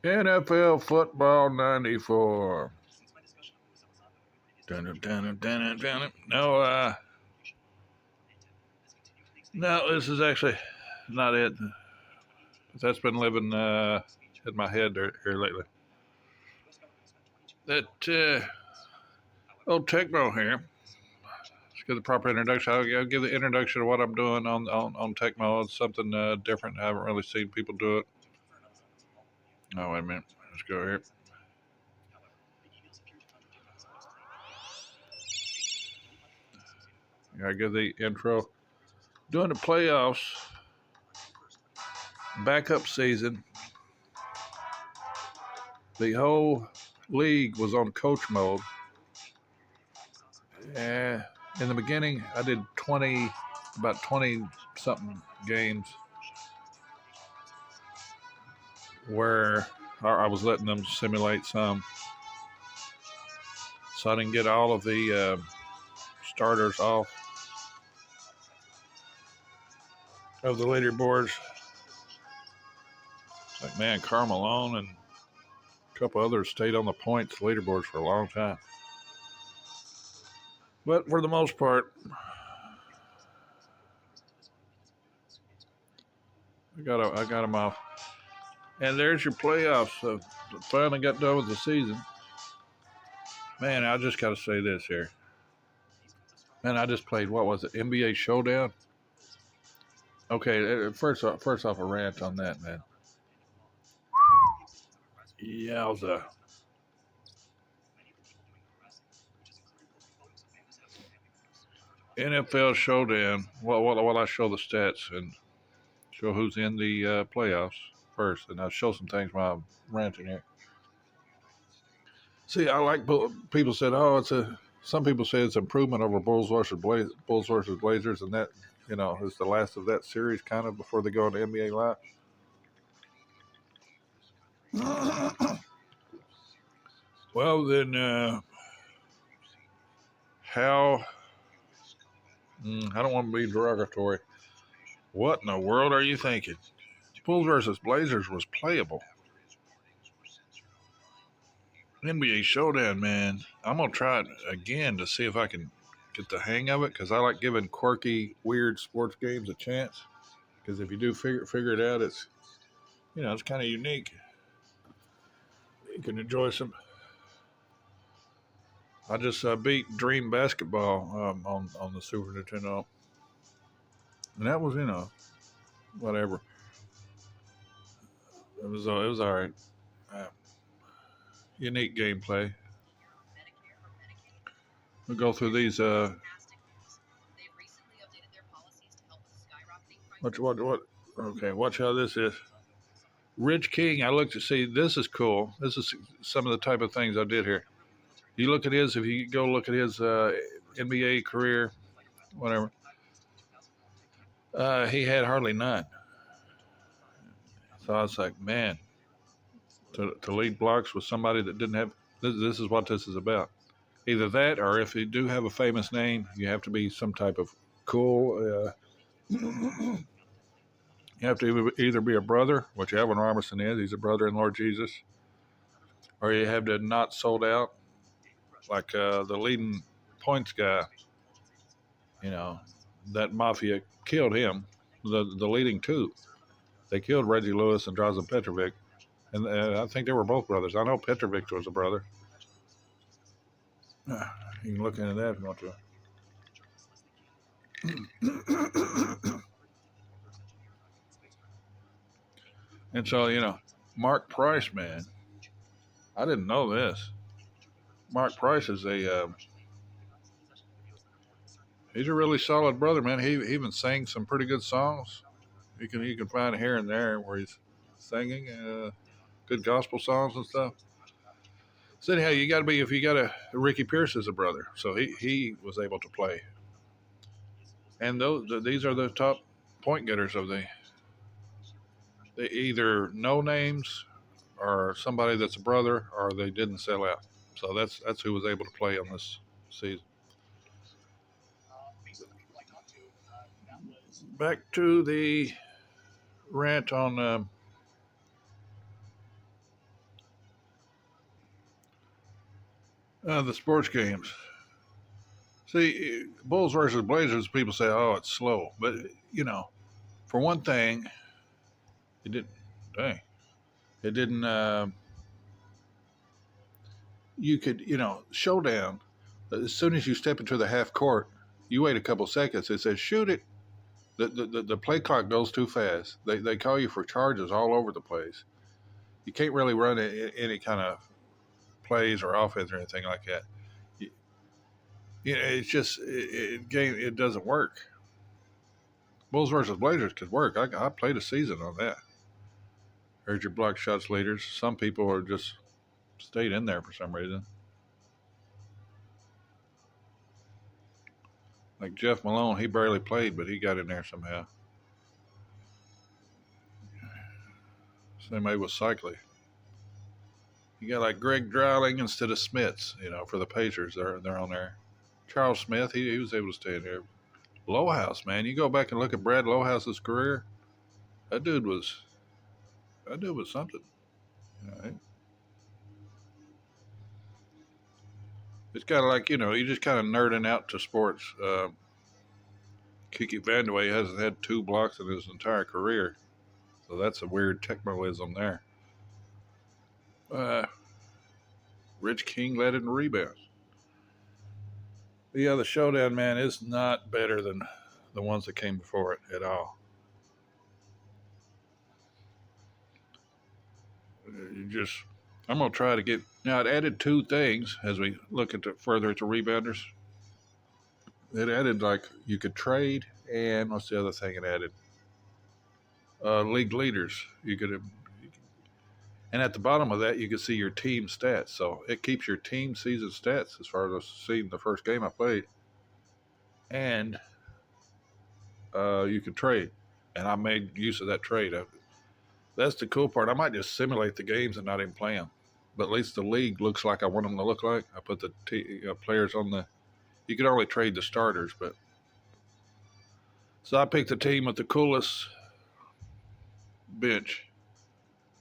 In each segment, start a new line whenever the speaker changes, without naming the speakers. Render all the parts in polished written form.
NFL football 94. No, no, this is actually not it. That's been living in my head here lately. That old Tecmo here. Let's give the proper introduction. I'll give the introduction of what I'm doing on Tecmo. It's something different. I haven't really seen people do it. Oh, wait a minute. Let's go here. I give the intro. Doing the playoffs, backup season. The whole league was on coach mode. In the beginning, I did about 20 something games where I was letting them simulate some. So I didn't get all of the starters off of the leaderboards. It's like, man, Carmelone and a couple others stayed on the points leaderboards for a long time. But for the most part, I got them off. And there's your playoffs. So finally got done with the season. Man, I just got to say this here. Man, I just played, what was it, NBA Showdown? Okay, first off, a rant on that, man. Yowza. NFL Showdown. Well, I show the stats and show who's in the playoffs first, and I'll show some things while I'm ranting here. See, I like people said, oh, some people say it's improvement over Bulls versus Blazers, and that is the last of that series, kind of before they go into NBA Live. Well, then, how? I don't want to be derogatory. What in the world are you thinking? Bulls versus Blazers was playable. NBA Showdown, man. I'm gonna try it again to see if I can get the hang of it, because I like giving quirky, weird sports games a chance. Because if you do figure it out, it's it's kind of unique. You can enjoy some. I just beat Dream Basketball on the Super Nintendo, and that was whatever. It was all right. Uh, Unique gameplay. We'll go through these. What? Okay, watch how this is. Rich King. I looked to see. This is cool. This is some of the type of things I did here. You look at his. If you go look at his NBA career, whatever. He had hardly none. So I was like, man, to lead blocks with somebody that didn't have. This is what this is about. Either that, or if you do have a famous name, you have to be some type of cool. You have to either be a brother, which Alvin Robertson is. He's a brother in Lord Jesus. Or you have to not sold out, like the leading points guy. That mafia killed him. The leading two. They killed Reggie Lewis and Drazen Petrovic. And I think they were both brothers. I know Petrovic was a brother. You can look into that if you want to. And so, Mark Price, man, I didn't know this. Mark Price is he's a really solid brother, man. He even sang some pretty good songs. You can find here and there where he's singing good gospel songs and stuff. So anyhow, you got to be, if you got Ricky Pierce is a brother, so he was able to play. And these are the top point getters of they either no names or somebody that's a brother, or they didn't sell out. So that's who was able to play on this season. Back to the rant on The sports games. See, Bulls versus Blazers, people say, oh, it's slow. But, for one thing, it didn't, dang, it didn't, you could, showdown. As soon as you step into the half court, you wait a couple seconds. It says, shoot it. The play clock goes too fast. They call you for charges all over the place. You can't really run any kind of plays or offense or anything like that. It's just it doesn't work. Bulls versus Blazers could work. I played a season on that. There's your block shots leaders. Some people are just stayed in there for some reason. Like Jeff Malone, he barely played, but he got in there somehow. Same way with Cycli. You got like Greg Dowling instead of Smits, for the Pacers. They're on there. Charles Smith, he was able to stay in there. Lohaus, man, you go back and look at Brad Lohaus's career. That dude was something. Right? It's kind of like you just kind of nerding out to sports. Kiki Vandeweghe hasn't had 2 blocks in his entire career, so that's a weird technicalism there. Rich King led in rebounds. But yeah, the showdown, man, is not better than the ones that came before it at all. I'm going to try to get, now it added 2 things as we look further at the rebounders. It added like you could trade, and what's the other thing it added? League leaders. And at the bottom of that, you can see your team stats. So it keeps your team season stats as far as seeing the first game I played. And you can trade. And I made use of that trade. That's the cool part. I might just simulate the games and not even play them. But at least the league looks like I want them to look like. I put the players on the... You can only trade the starters, but... So I picked the team with the coolest bench.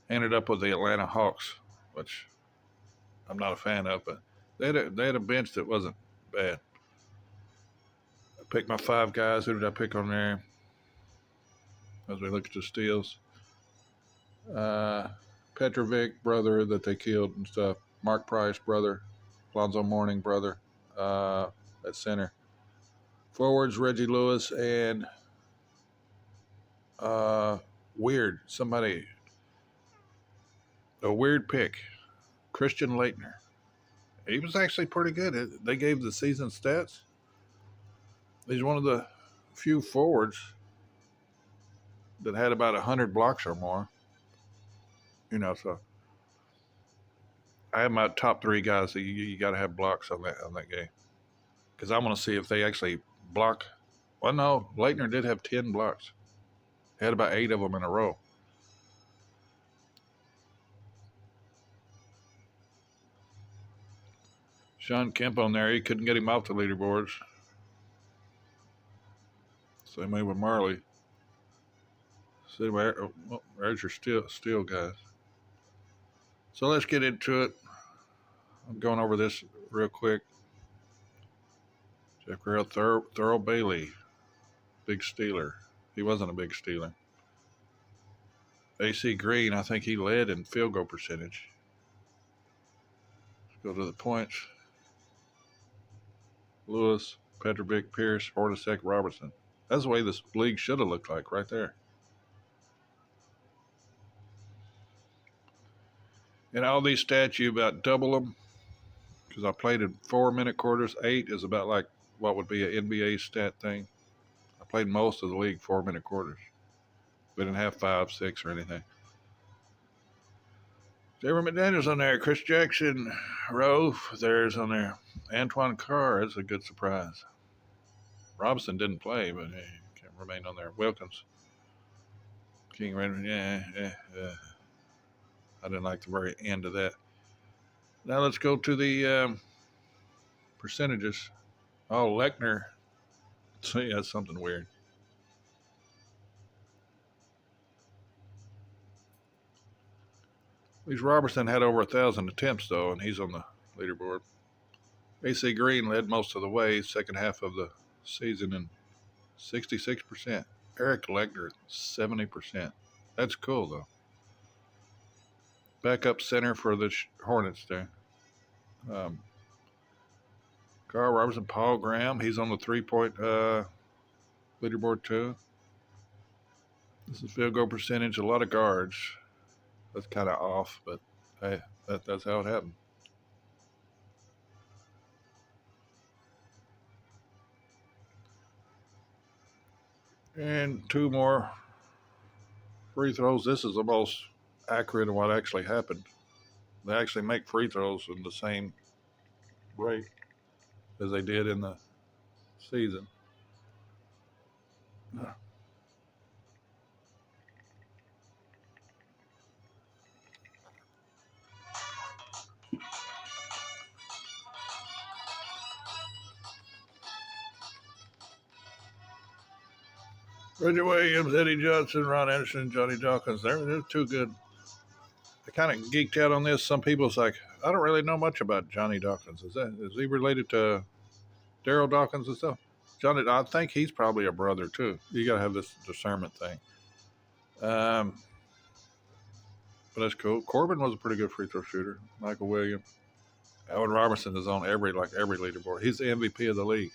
Ended up with the Atlanta Hawks, which I'm not a fan of, but they had a bench that wasn't bad. I picked my 5 guys. Who did I pick on there? As we look at the steals. Petrovic, brother that they killed and stuff. Mark Price, brother. Lonzo Mourning, brother. At center. Forwards, Reggie Lewis and weird. Somebody... A weird pick, Christian Laettner. He was actually pretty good. They gave the season stats. He's one of the few forwards that had about 100 blocks or more. So I have my top 3 guys that you got to have blocks on that game, because I want to see if they actually block. Well, no, Laettner did have 10 blocks. He had about 8 of them in a row. Sean Kemp on there, he couldn't get him off the leaderboards. Same way with Marley. There's your steel guys. So let's get into it. I'm going over this real quick. Jeff Carroll, Thurl Bailey, big stealer. He wasn't a big stealer. AC Green, I think he led in field goal percentage. Let's go to the points. Lewis, Petrovic, Pierce, Hornacek, Robertson. That's the way this league should have looked like right there. And all these stats, you about double them, because I played in 4-minute quarters. 8 is about like what would be an NBA stat thing. I played most of the league 4-minute quarters. We didn't have 5, 6, or anything. Jared McDaniels on there. Chris Jackson, Rove, there's on there. Antoine Carr is a good surprise. Robinson didn't play, but he can remain on there. Wilkins. King Redmond, yeah. I didn't like the very end of that. Now let's go to the percentages. Oh, Lechner. See, that's something weird. At least Robertson had over 1,000 attempts, though, and he's on the leaderboard. AC Green led most of the way, second half of the season, and 66%. Eric Legner, 70%. That's cool, though. Backup center for the Hornets there. Carl Robertson, Paul Graham, he's on the 3-point leaderboard, too. This is field goal percentage, a lot of guards. That's kind of off, but hey, that's how it happened. And 2 more free throws. This is the most accurate of what actually happened. They actually make free throws in the same rate as they did in the season. Reggie Williams, Eddie Johnson, Ron Anderson, Johnny Dawkins. They're too good. I kind of geeked out on this. Some people's like, I don't really know much about Johnny Dawkins. Is he related to Daryl Dawkins and stuff? Johnny, I think he's probably a brother too. You got to have this discernment thing. But that's cool. Corbin was a pretty good free throw shooter. Michael Williams. Alvin Robertson is on every leaderboard. He's the MVP of the league.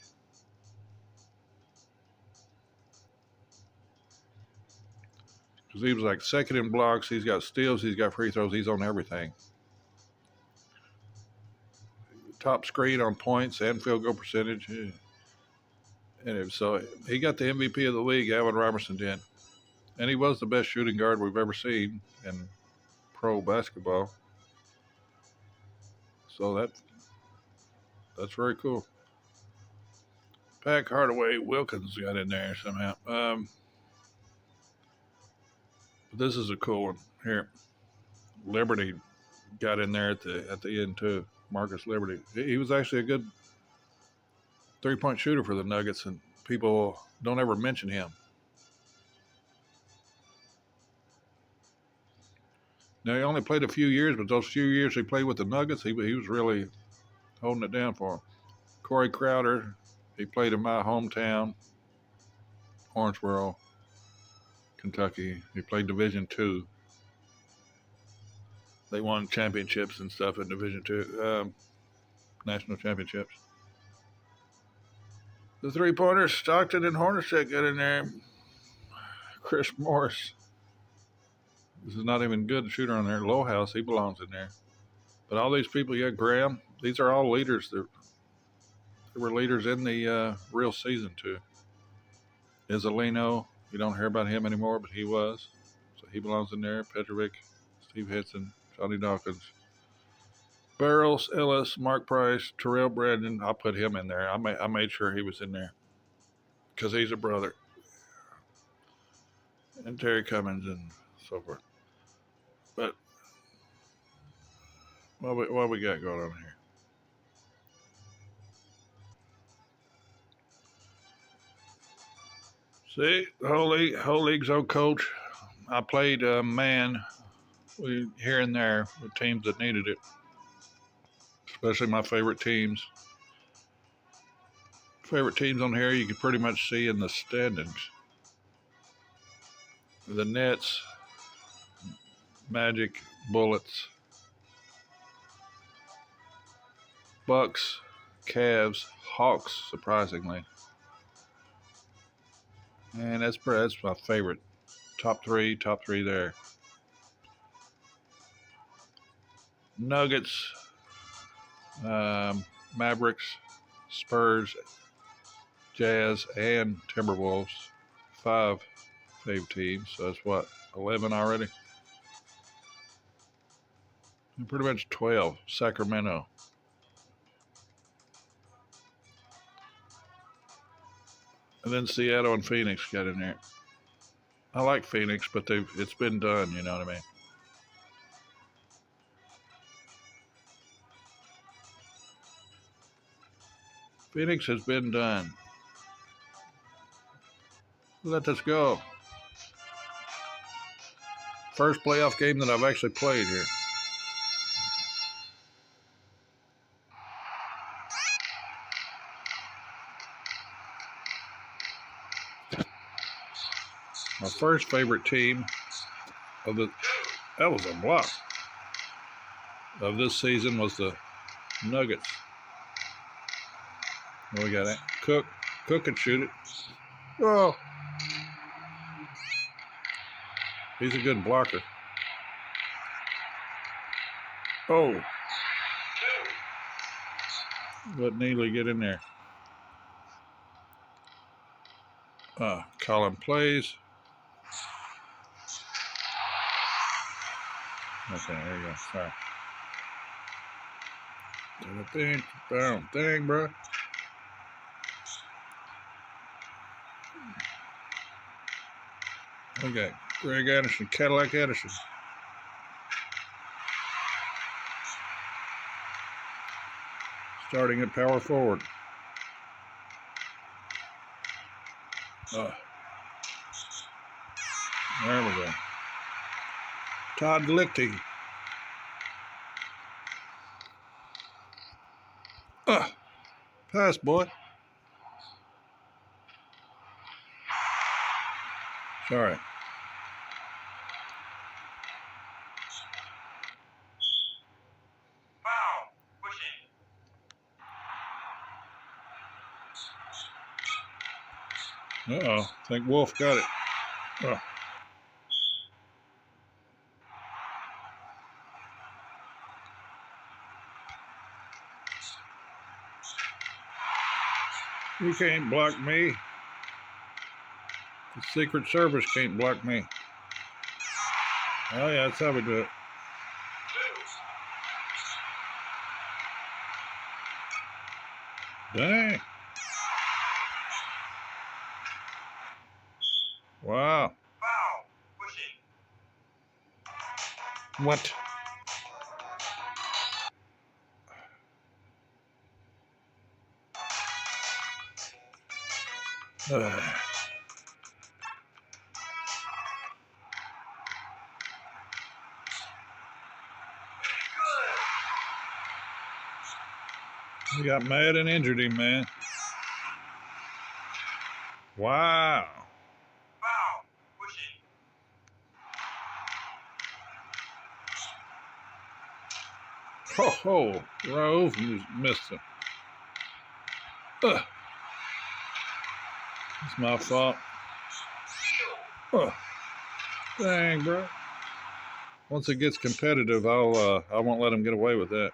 Because he was like second in blocks. He's got steals. He's got free throws. He's on everything. Top screen on points and field goal percentage. And so he got the MVP of the league, Alvin Robertson did. And he was the best shooting guard we've ever seen in pro basketball. So that's very cool. Pack Hardaway Wilkins got in there somehow. But this is a cool one here. Liberty got in there at the end too. Marcus Liberty. He was actually a good 3-point shooter for the Nuggets, and people don't ever mention him. Now, he only played a few years, but those few years he played with the Nuggets, he was really holding it down for him. Corey Crowder, he played in my hometown, Orangeboro, Kentucky. He played Division II. They won championships and stuff in Division II, national championships. The 3-pointers, Stockton and Hornacek got in there. Chris Morris. This is not even good shooter on there. Lowhouse, he belongs in there. But all these people, Graham, these are all leaders. They were leaders in the real season, too. Isolino, you don't hear about him anymore, but he was. So he belongs in there. Petrovic, Steve Hitson, Johnny Dawkins. Barrels, Ellis, Mark Price, Terrell Brandon. I put him in there. I made sure he was in there because he's a brother. And Terry Cummins and so forth. But what we got going on here? See, the whole league's old coach. I played man here and there with teams that needed it, especially my favorite teams. Favorite teams on here you can pretty much see in the standings. The Nets, Magic, Bullets, Bucks, Cavs, Hawks, surprisingly. And that's my favorite. Top three there. Nuggets, Mavericks, Spurs, Jazz, and Timberwolves. 5 fave teams. So that's what, 11 already? And pretty much 12. Sacramento. And then Seattle and Phoenix got in there. I like Phoenix, but it's been done, you know what I mean? Phoenix has been done. Let us go. First playoff game that I've actually played here. My first favorite team of that was a block, of this season was the Nuggets. We got it. Cook can shoot it. Oh, he's a good blocker. Oh, let Neely get in there. Colin plays. Okay, there you go. Sorry. Dang, bro. We got Greg Anderson, Cadillac Anderson. Starting at power forward. There we go. Todd Lichty. Pass, boy. Sorry. Uh-oh. I think Wolf got it. Oh. You can't block me. The Secret Service can't block me. Oh, yeah, that's how we do it. Dang. Wow. What? He got mad and injured him, man. Wow. Ho, Rove missed him. It's my fault. Dang, bro. Once it gets competitive, I won't let him get away with that.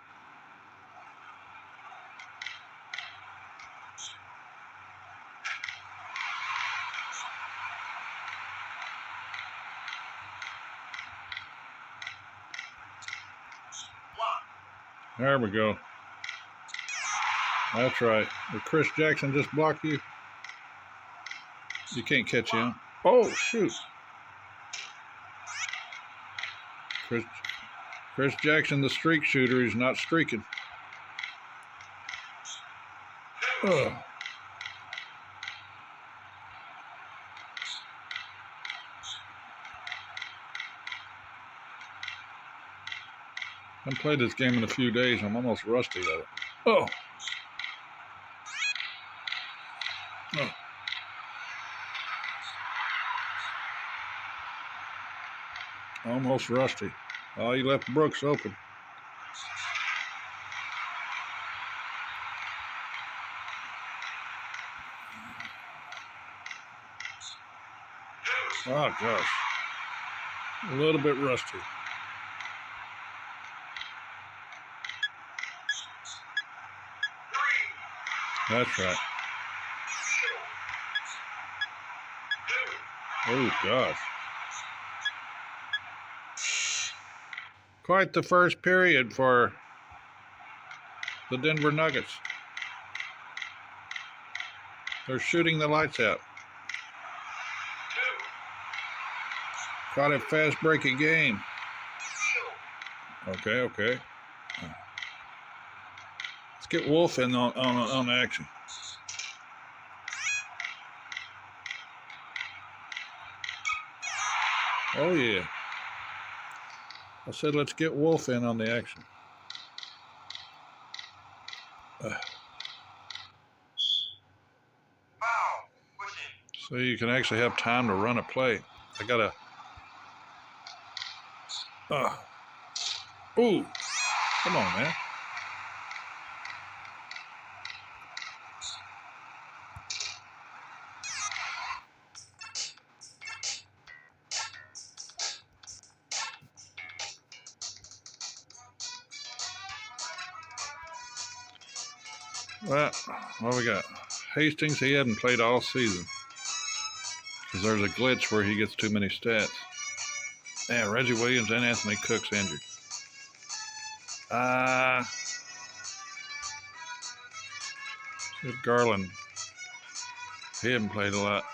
There we go. That's right. Did Chris Jackson just block you? You can't catch him. Oh, shoot. Chris Jackson, the streak shooter, is not streaking. Ugh. I haven't played this game in a few days. I'm almost rusty at it. Oh. Almost rusty. Oh, you left Brooks open. Oh, gosh. A little bit rusty. That's right. Oh, gosh. Quite the first period for the Denver Nuggets. They're shooting the lights out. Caught a fast breaking game. Okay. Let's get Wolf in on action. Oh, yeah. I said, let's get Wolf in on the action. So you can actually have time to run a play. I gotta. Ooh, come on, man. Well, what we got? Hastings, he hadn't played all season because there's a glitch where he gets too many stats. Yeah, Reggie Williams and Anthony Cook's injured. Garland, he hadn't played a lot.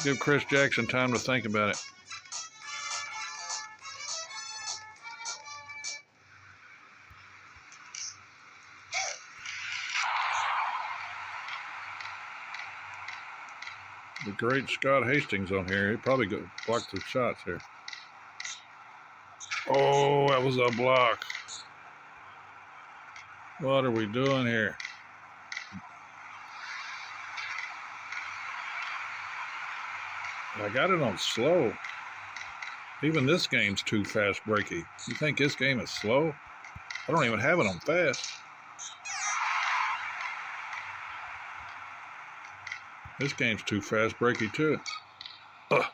Give Chris Jackson time to think about it. The great Scott Hastings on here. He probably blocked the shots here. Oh, that was a block. What are we doing here? I got it on slow. Even this game's too fast breaky. You think this game is slow? I don't even have it on fast. This game's too fast breaky too. Ugh.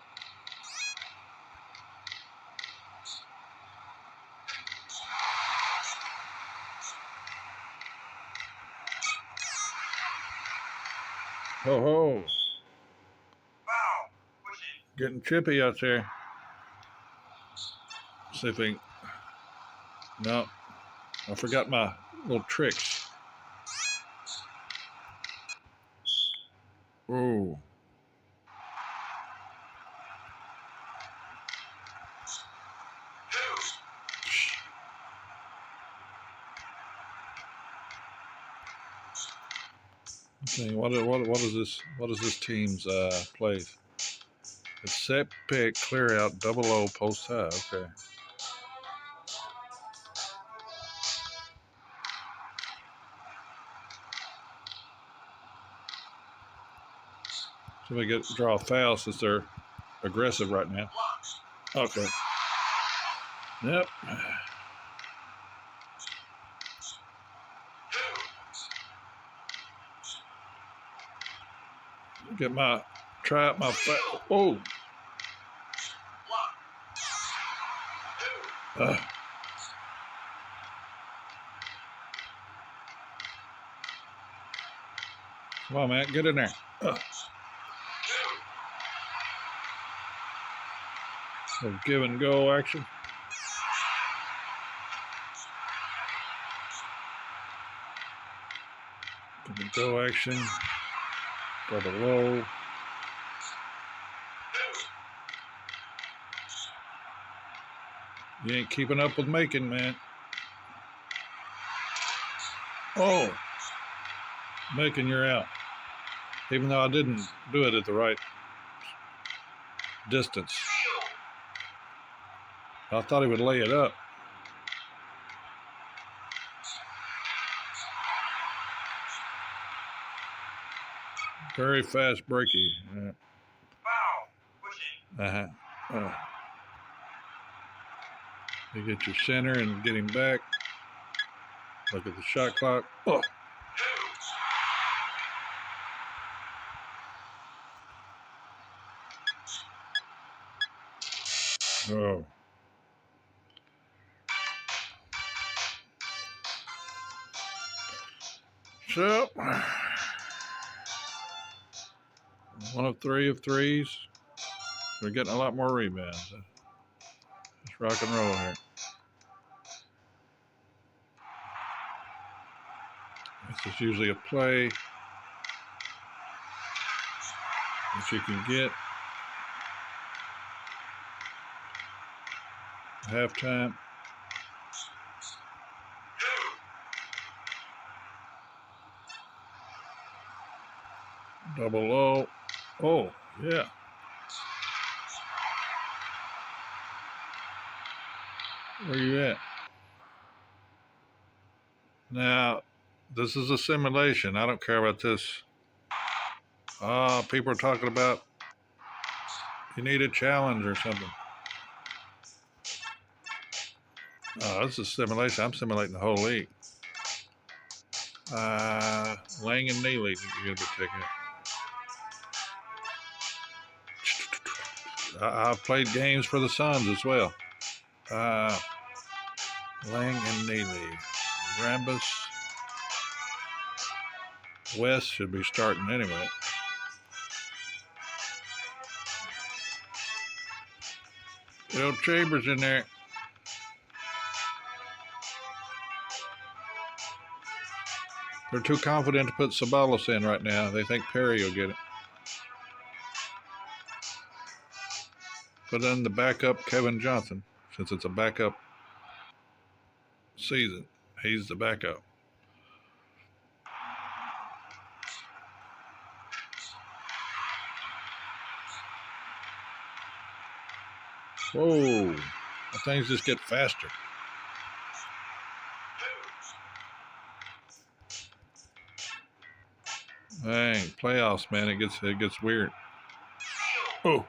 Ho ho. Getting chippy out there. See if we. No, I forgot my little tricks. Ooh. Okay, what is this? What is this team's plays? It's set pick, clear out, double O, post high. Okay. So we draw a foul since they're aggressive right now. Okay. Yep. Try out my foul. Oh. Come on, man, get in there. So give and go action. Give and go action. Double low. You ain't keeping up with Macon, man. Oh. Macon, you're out. Even though I didn't do it at the right distance. I thought he would lay it up. Very fast breaky. You get your center and get him back. Look at the shot clock. Oh. Oh. So, 1 of 3 of threes. We're getting a lot more rebounds. Let's rock and roll here. This is usually a play that you can get. Halftime. Double low. Oh, yeah. Where you at? Now, This is a simulation. I don't care about this. People are talking about you need a challenge or something. This is a simulation. I'm simulating the whole league. Lang and Neely, you're going to be taking it. I've played games for the Suns as well. Lang and Neely. Rambus. West should be starting anyway. Bill Chambers in there. They're too confident to put Sabalos in right now. They think Perry will get it. Put in the backup Kevin Johnson, since it's a backup season. He's the backup. Whoa, things just get faster. Dang, playoffs, man, it gets weird. Oh.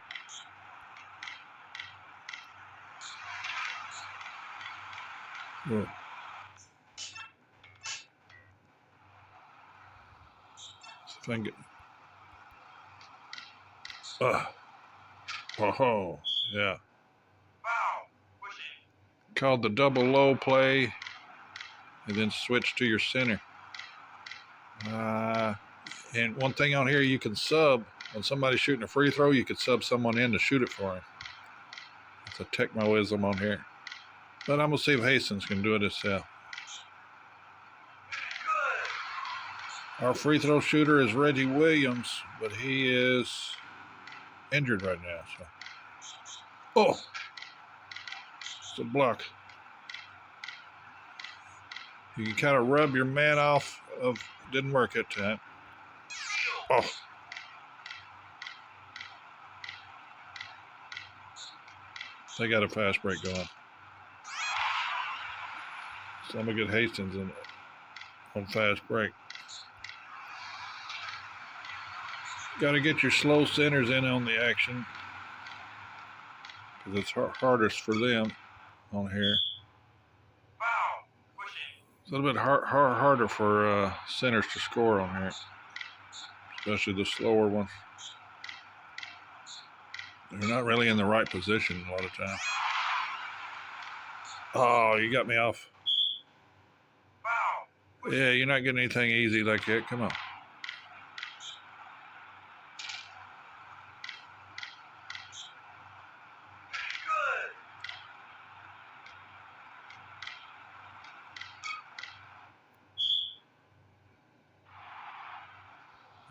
Oh. See if I can get. Oh, yeah. Called the double low play, and then switch to your center. And one thing on here, you can sub. When somebody's shooting a free throw, you could sub someone in to shoot it for him. It's a Tecmoism on here. But I'm going to see if Hastings can do it himself. Our free throw shooter is Reggie Williams, but he is injured right now. So. Oh! It's a block. You can kind of rub your man off of, didn't work that time. Oh. They got a fast break going. So I'm going to get Hastings in on fast break. Got to get your slow centers in on the action, because it's hardest for them on here. It's a little bit harder for centers to score on here, especially the slower ones. They're not really in the right position a lot of time. Oh, you got me off. Yeah, you're not getting anything easy like that. Come on.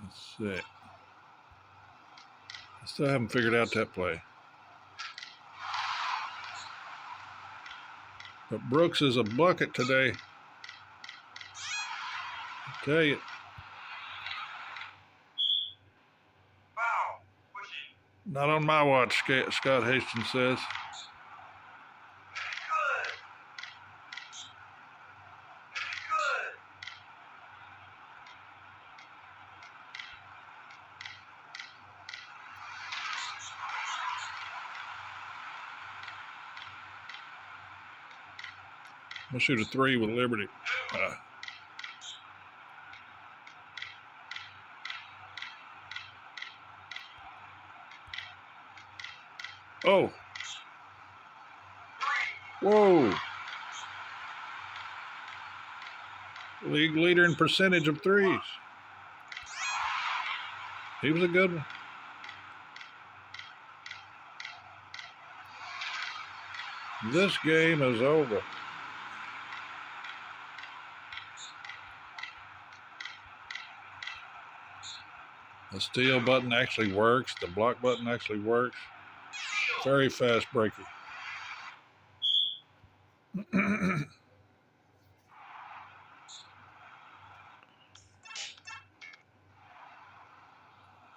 Let's see. I still haven't figured out that play. But Brooks is a bucket today. I tell you. Not on my watch, Scott Hastings says. I'm going to shoot a three with Liberty. Oh. Whoa. League leader in percentage of threes. He was a good one. This game is over. The steal button actually works. The block button actually works. Very fast breaking.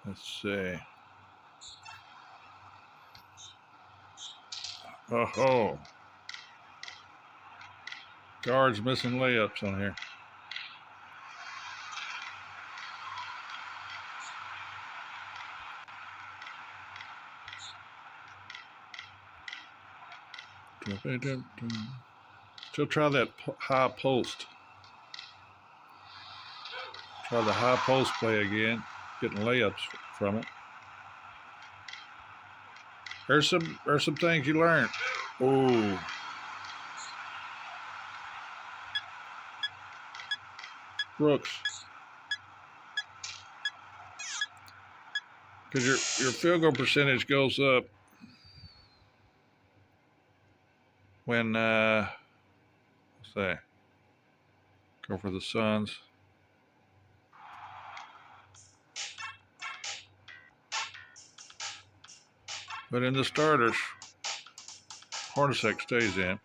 Let's see. Oh. Guards missing layups on here. Still try that high post. Try the high post play again. Getting layups from it. There's some things you learn. Oh. Brooks. Because your field goal percentage goes up when let's say go for the Suns. But in the starters, Hornacek stays in.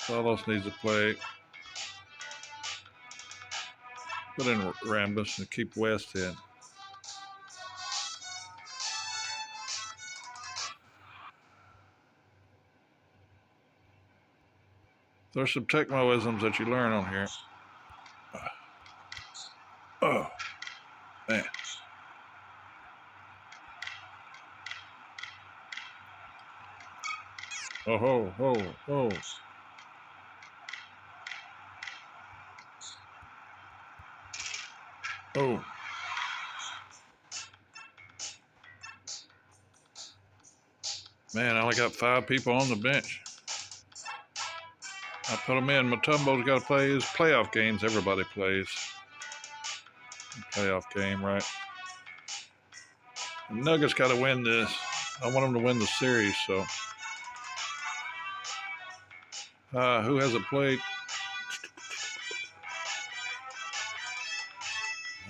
Spalos needs to play. Put in Rambus and keep West in. There's some Tecmo-isms that you learn on here. Oh, man. Oh, ho, ho, ho. Oh. Man, I only got 5 people on the bench. I put them in. Matumbo's got to play his playoff games. Everybody plays playoff game, right? The Nuggets got to win this. I want them to win the series, so. Who hasn't played?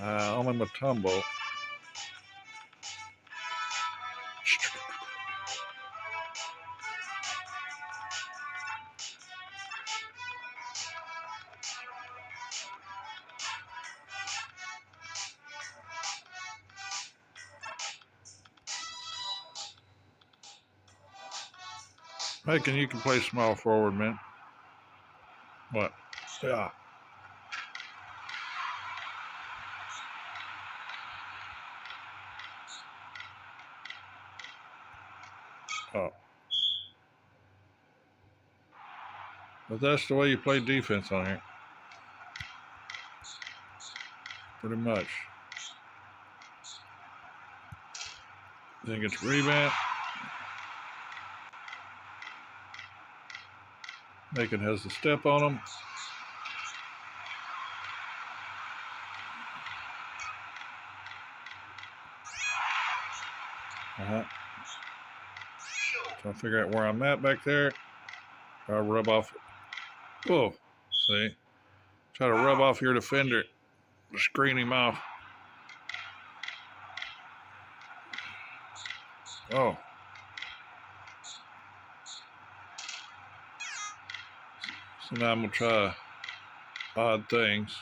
Only Matumbo. Macon, you can play small forward, man. What? Yeah. Oh. But that's the way you play defense on here. Pretty much. Then gets rebound. Macon has the step on him. Trying to figure out where I'm at back there. Try to rub off. Oh, see? Try to rub off your defender. Screen him off. Oh. So now I'm going to try odd things.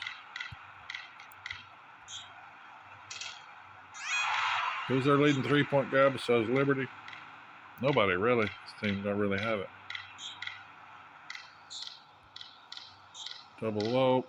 Who's their leading three-point guy besides Liberty? Nobody really. This team don't really have it. Double low.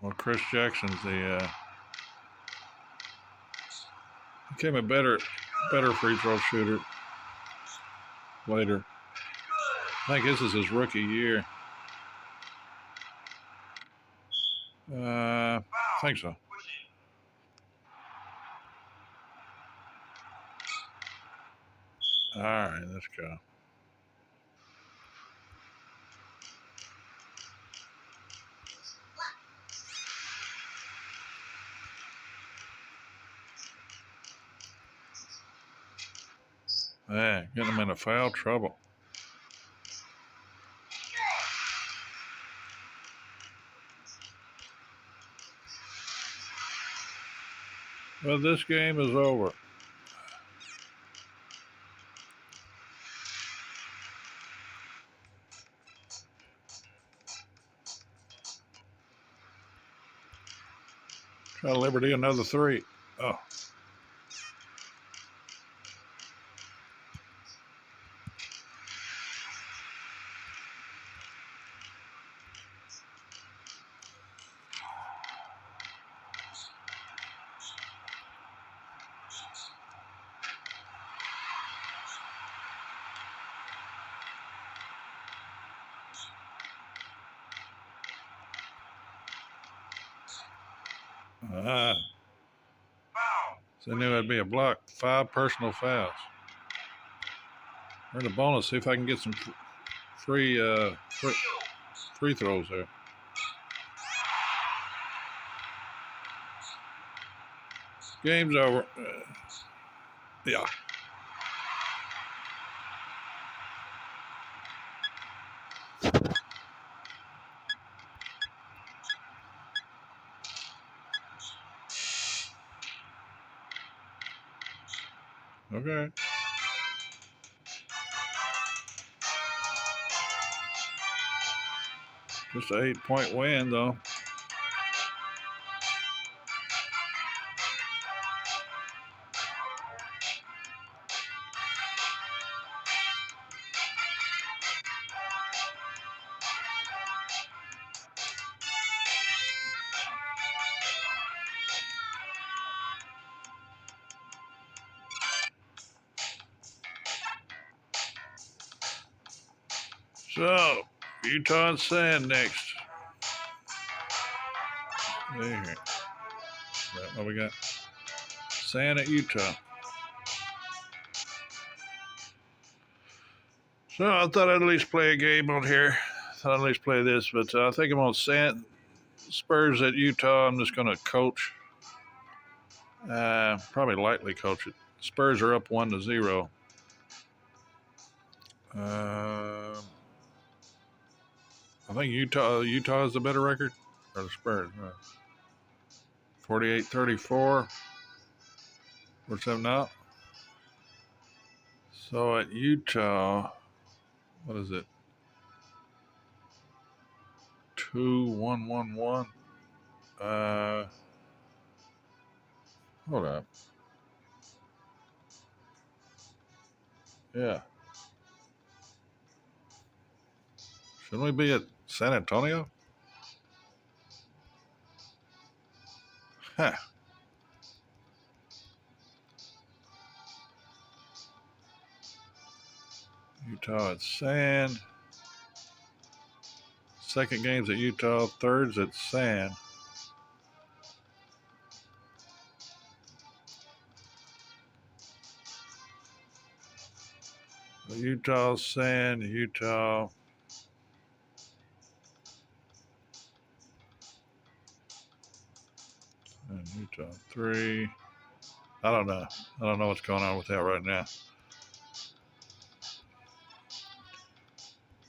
Well, Chris Jackson's the became a better free throw shooter later. I think this is his rookie year. I think so. All right, let's go. Man, getting them into foul trouble. Well, this game is over. Try Liberty another 3. Oh. Ah, so I knew that'd be a block. 5 personal fouls. Earn a bonus. See if I can get some free free throws there. Game's over. Yeah. Okay. Just an 8-point win, though. So, Utah and Sand next. There. What we got? Sand at Utah. So I thought I'd at least play a game on here. Thought I'd at least play this, but I think I'm on Sand. Spurs at Utah. I'm just going to coach. Probably lightly coach it. Spurs are up 1-0. I think Utah is the better record, or the Spurs. 48-34. What's that now? So at Utah, what is it? 2-1-1-1. Hold up. Yeah. Shouldn't we be at San Antonio? Huh. Utah at Sand. Second game's at Utah. Third's at Sand. Utah, Sand, Utah. And Utah 3. I don't know. I don't know what's going on with that right now.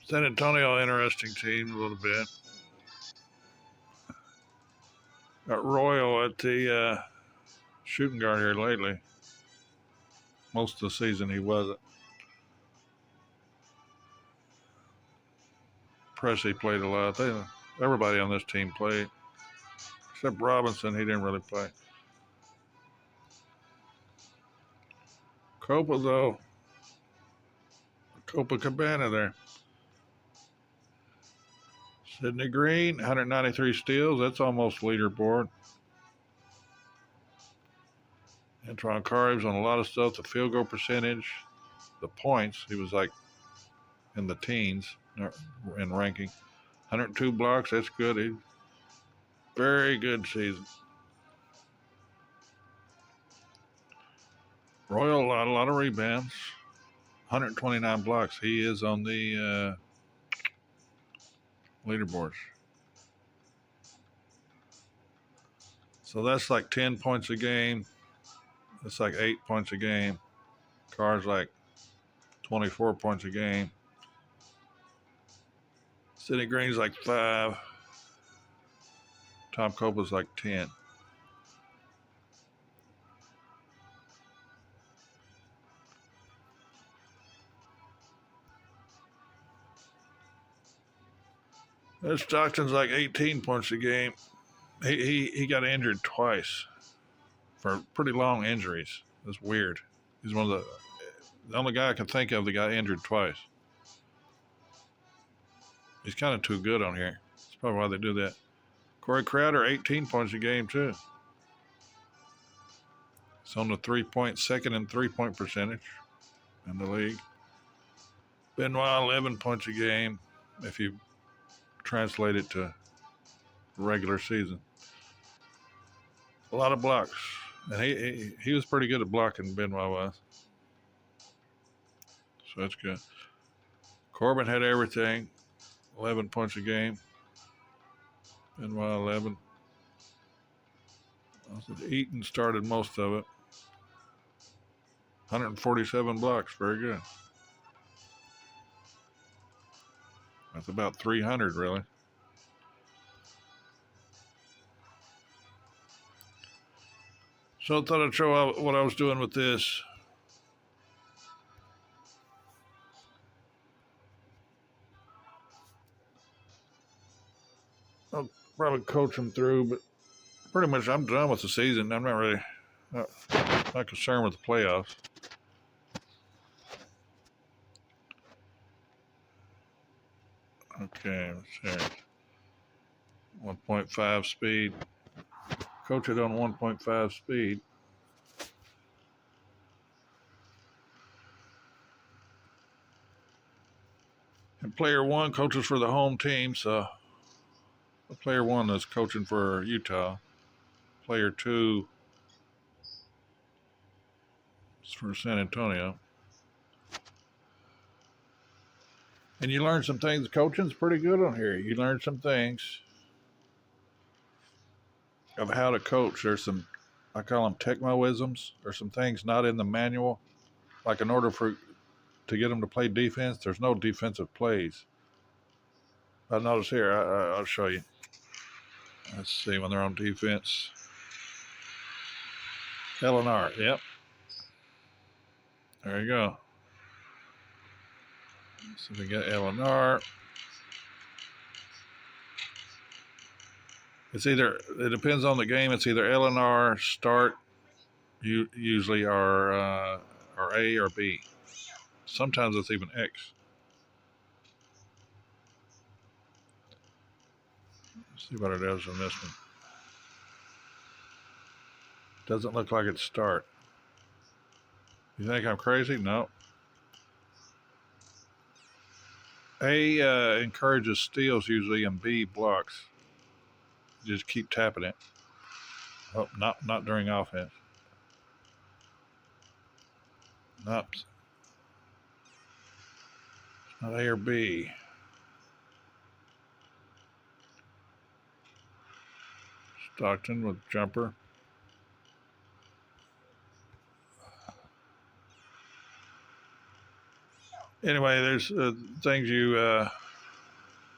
San Antonio, interesting team a little bit. Got Royal at the shooting guard here lately. Most of the season he wasn't. Pressey played a lot. Everybody on this team played. Except Robinson, he didn't really play. Copa, though. Copacabana there. Sidney Green, 193 steals. That's almost leaderboard. Antron Carves on a lot of stuff. The field goal percentage, the points. He was like in the teens in ranking. 102 blocks. That's good. Very good season. Royal, a lot of rebounds. 129 blocks. He is on the leaderboards. So that's like 10 points a game. That's like 8 points a game. Carr's like 24 points a game. Sidney Green's like 5. Tom Copa's like 10. Stockton's like 18 points a game. He got injured twice for pretty long injuries. That's weird. He's one of the only guy I can think of that got injured twice. He's kind of too good on here. That's probably why they do that. Corey Crowder, 18 points a game too. It's on the second in 3-point percentage in the league. Benoit, 11 points a game if you translate it to regular season. A lot of blocks. And he was pretty good at blocking, Benoit was. So that's good. Corbin had everything. 11 points a game. Benoit 11. Eaton started most of it. 147 blocks. Very good. That's about 300, really. So I thought I'd show what I was doing with this. I'll probably coach them through, but pretty much I'm done with the season. I'm not really not concerned with the playoffs. Okay, let's see. 1.5 speed. Coach it on 1.5 speed. And player one coaches for the home team, so player one is coaching for Utah. Player two is for San Antonio. And you learn some things. Coaching's pretty good on here. You learn some things of how to coach. There's some, I call them Tecmo-isms. There's some things not in the manual. Like in order to get them to play defense, there's no defensive plays. I notice here, I'll show you. Let's see when they're on defense. L&R, yep. There you go. So we got L&R. It's either, it depends on the game. It's either L&R, start, usually are A or B. Sometimes it's even X. Let's see what it is on this one. Doesn't look like it's start. You think I'm crazy? No. A encourages steals usually, and B blocks. Just keep tapping it. Oh, not during offense. Nope. Not A or B. Stockton with jumper. Anyway, there's things you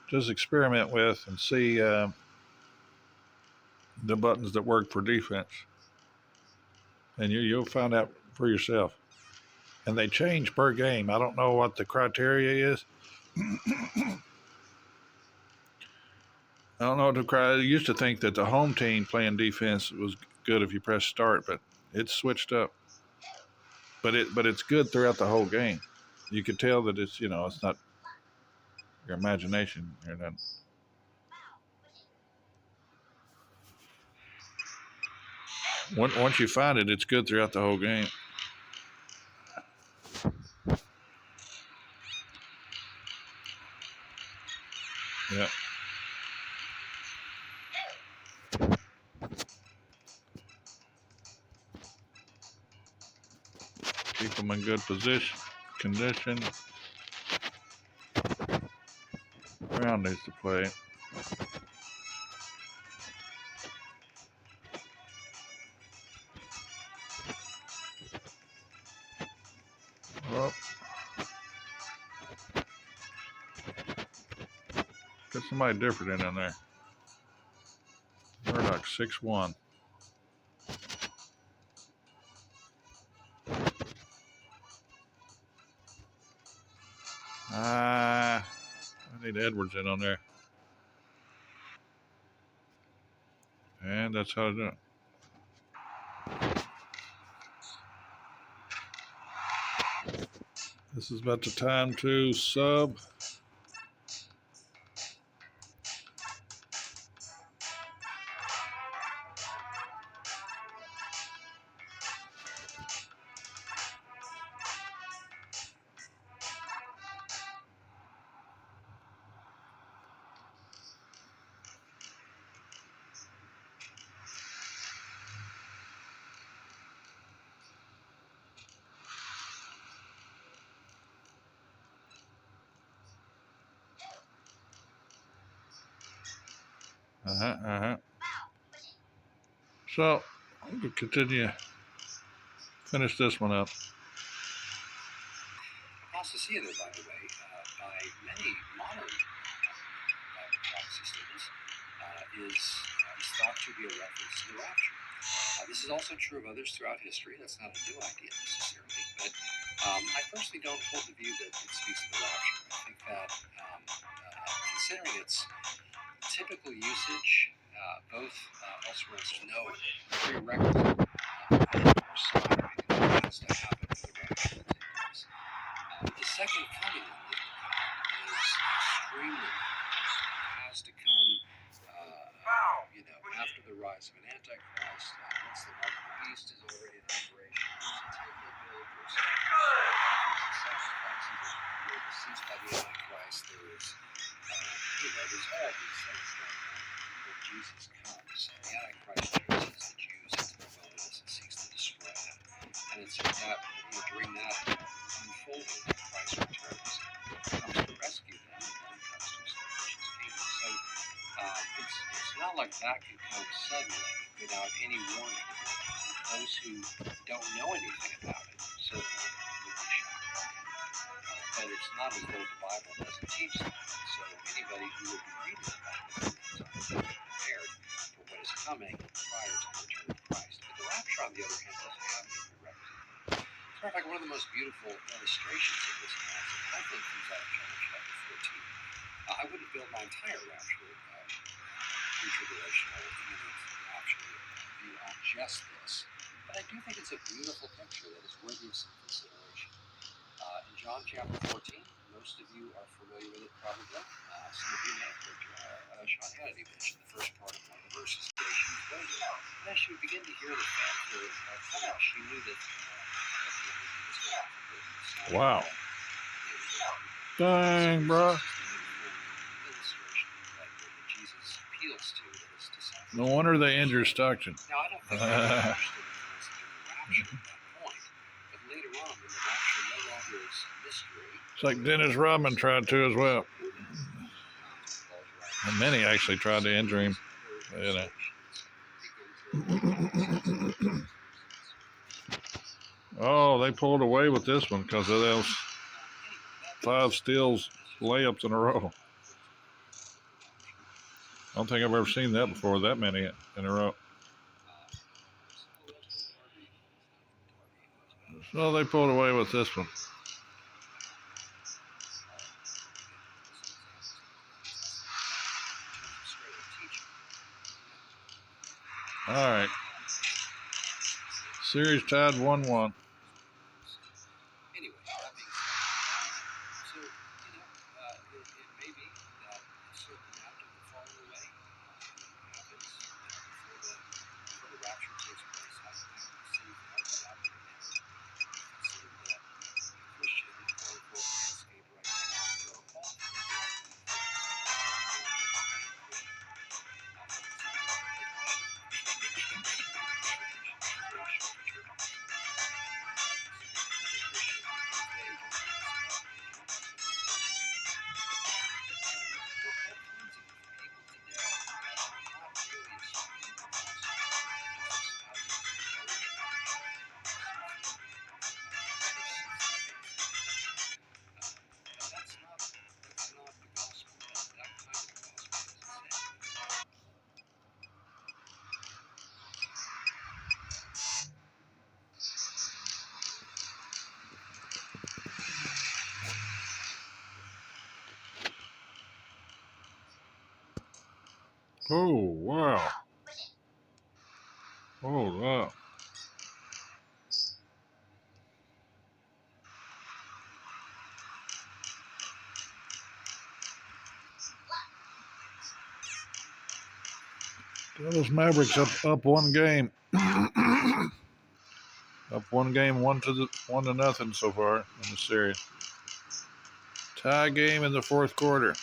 just experiment with and see the buttons that work for defense. And you'll find out for yourself. And they change per game. I don't know what the criteria is. I don't know what the criteria. I used to think that the home team playing defense was good if you press start, but it's switched up. But it's good throughout the whole game. You can tell that it's it's not your imagination. You're not. Once you find it, it's good throughout the whole game. Yeah. Keep them in good condition. Brown needs to play. Well, get somebody different in there. Murdoch 6'1". I need Edwards in on there. And that's how to do it. This is about the time to sub. So, we'll continue, finish this one up.
Apostasy, though, by the way, by many modern Bible prophecy students, is thought to be a reference to the rapture. This is also true of others throughout history. That's not a new idea necessarily, but I personally don't hold the view that it speaks of the rapture. I think that considering its typical usage, both elsewhere, there's no prerequisite or sign or anything that has to happen for the rapture to take place. The second coming of the is extremely has to come, after the rise of an antichrist. Once the mark of the beast is already in operation, there's a temple built, there's sacrifices that were deceased by the antichrist. There's all these things going on when Jesus comes. And the antichrist chases the Jews into the wilderness and seeks to destroy them. And it's that during that unfolding that Christ returns, comes to rescue them, and then comes to establish his kingdom. So it's not like that can come suddenly without any warning. Those who don't know anything about it certainly would be shocked. But it's not as though the Bible doesn't teach that. So anybody who would be reading the Bible would be prepared for what is coming prior to the return of Christ. But the rapture, on the other hand, doesn't have any prerequisite. As a matter of fact, one of the most beautiful illustrations of this concept, I think, comes out of John chapter 14. I wouldn't build my entire rapture, pre-tribulational, imminent rapture view on just this, but I do think it's a beautiful picture that is worthy of some consideration. In John chapter 14, most of you are familiar with it probably. Some of you may have heard Sean Hannity mention the first part of one of the verses. She was waiting, and as she would begin to hear the fanfare come, she knew that
Wow. Dang, bro. No wonder they injure Stockton.
Now, I don't think they're interested in the rapture at that point, but later on, when the rapture no longer is a mystery.
It's like Dennis Rodman tried to as well. And many actually tried to injure him. Oh, they pulled away with this one because of those 5 steals layups in a row. I don't think I've ever seen that before, that many in a row. So they pulled away with this one. All right. Series tied 1-1. Oh, wow. Oh, wow. Dallas Mavericks up one game. Up one game, 1-0 so far in the series. Tie game in the fourth quarter.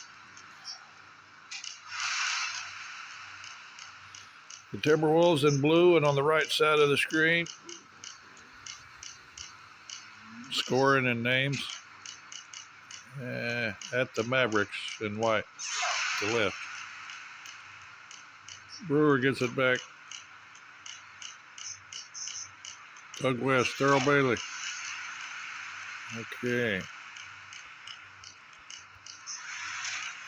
The Timberwolves in blue and on the right side of the screen. Scoring and names. At the Mavericks in white, to left. Brewer gets it back. Doug West, Thurl Bailey. Okay.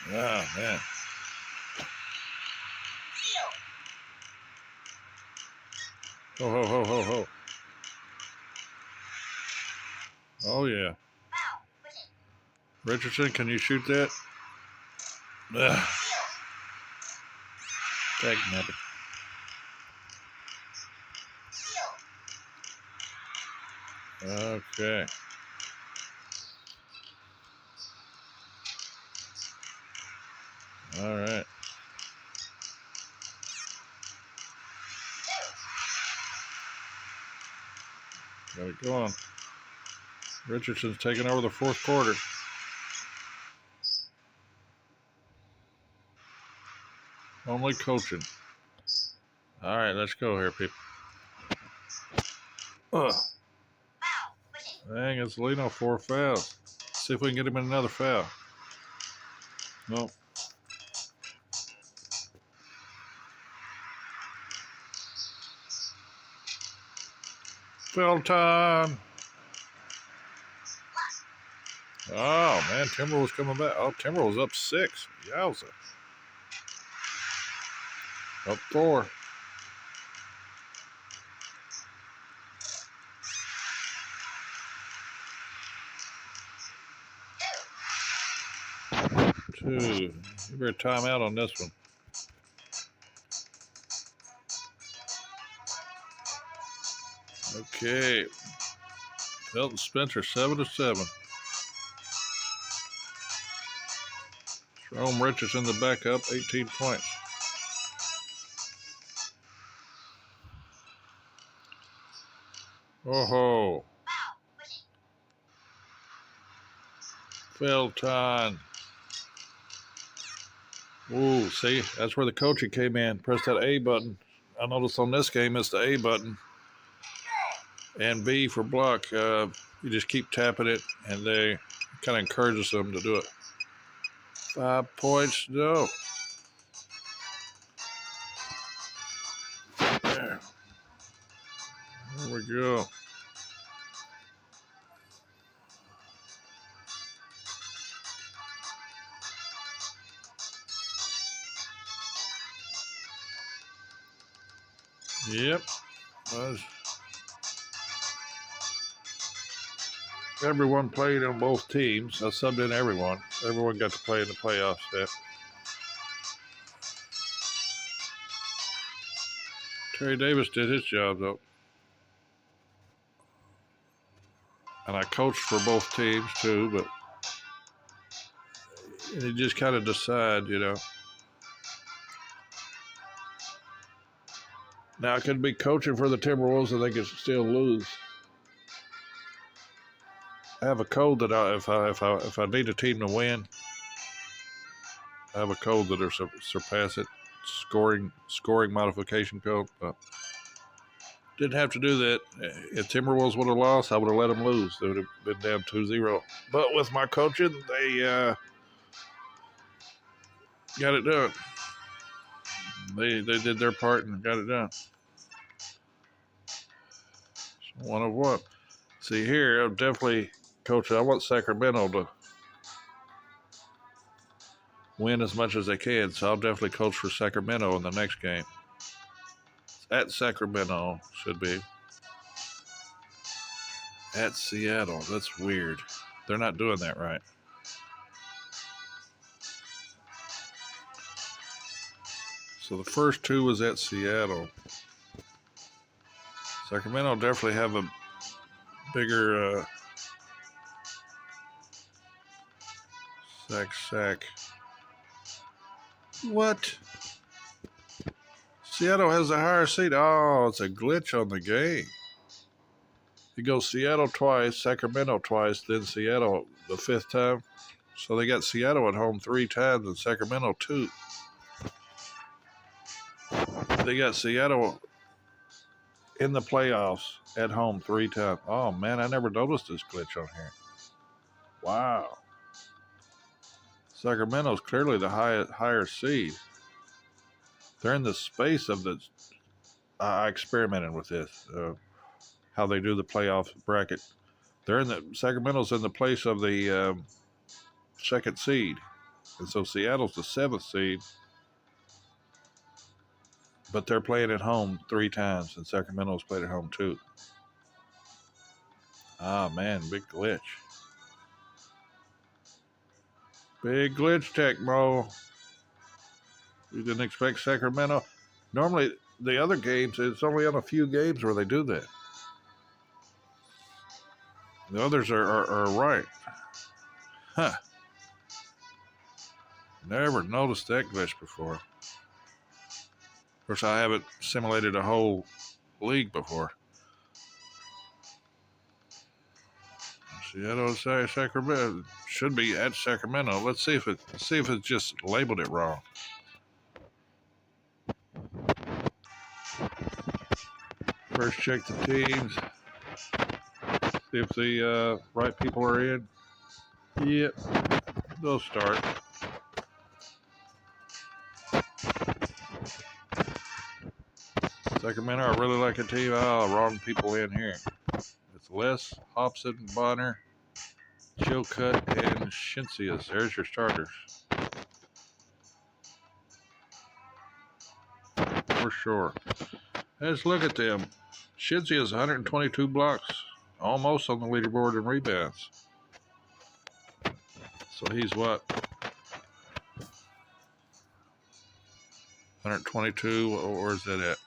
Oh, man. Ho, ho, ho, ho, ho. Oh, yeah. Richardson, can you shoot that? Ugh. Tag nappy. Okay. All right. Got it going. Richardson's taking over the fourth quarter. Only coaching. All right, let's go here, people. Ugh. Dang, it's Lino, 4 fouls. See if we can get him in another foul. Nope. Foul time. Oh, man, Timberwolves coming back. Oh, Timberwolves up 6. Yowza. Up 4. Two. You better time out on this one. Okay. Felton Spencer, 7-7. Jerome Richardson, the backup, 18 points. Oh ho. Felton. Ooh, see, that's where the coaching came in. Press that A button. I noticed on this game it's the A button. And B for block. You just keep tapping it, and they kind of encourages them to do it. 5 points, no. There we go. Yep. Everyone played on both teams. I subbed in everyone. Everyone got to play in the playoffs. Yeah. Terry Davis did his job, though. And I coached for both teams, too, but you just kind of decide, you know. Now, I could be coaching for the Timberwolves and they could still lose. I have a code that if I need a team to win, I have a code that'll surpass it. Scoring modification code. Didn't have to do that. If Timberwolves would have lost, I would have let them lose. They would have been down 2-0. But with my coaching, they got it done. They did their part and got it done. So 1 of 1. See here, I'm definitely coaching. I want Sacramento to win as much as they can, so I'll definitely coach for Sacramento in the next game. At Sacramento, should be. At Seattle, that's weird. They're not doing that right. So the first 2 was at Seattle. Sacramento definitely have a bigger sack. What? Seattle has a higher seed. Oh, it's a glitch on the game. It goes Seattle twice, Sacramento twice, then Seattle the 5th time. So they got Seattle at home 3 times and Sacramento 2. They got Seattle in the playoffs at home 3 times. Oh, man, I never noticed this glitch on here. Wow. Sacramento's clearly the higher seed. They're in the space of the. I experimented with this. How they do the playoff bracket. They're in the Sacramento's in the place of the second seed, and so Seattle's the seventh seed, but they're playing at home 3 times, and Sacramento's played at home 2. Ah man, big glitch. Big glitch, Tecmo. We didn't expect Sacramento. Normally, the other games, it's only on a few games where they do that. The others are right. Huh. Never noticed that glitch before. Of course, I haven't simulated a whole league before. Seattle, Sacramento should be at Sacramento. Let's see if it just labeled it wrong. First, check the teams. See if the right people are in. Yep, they'll start. Sacramento, I really like a team. Oh, wrong people in here. It's Les, Hobson, Bonner, Chilcutt, and Shincius. There's your starters. For sure. Let's look at them. Shincius, 122 blocks. Almost on the leaderboard in rebounds. So he's what? 122. Where's that at?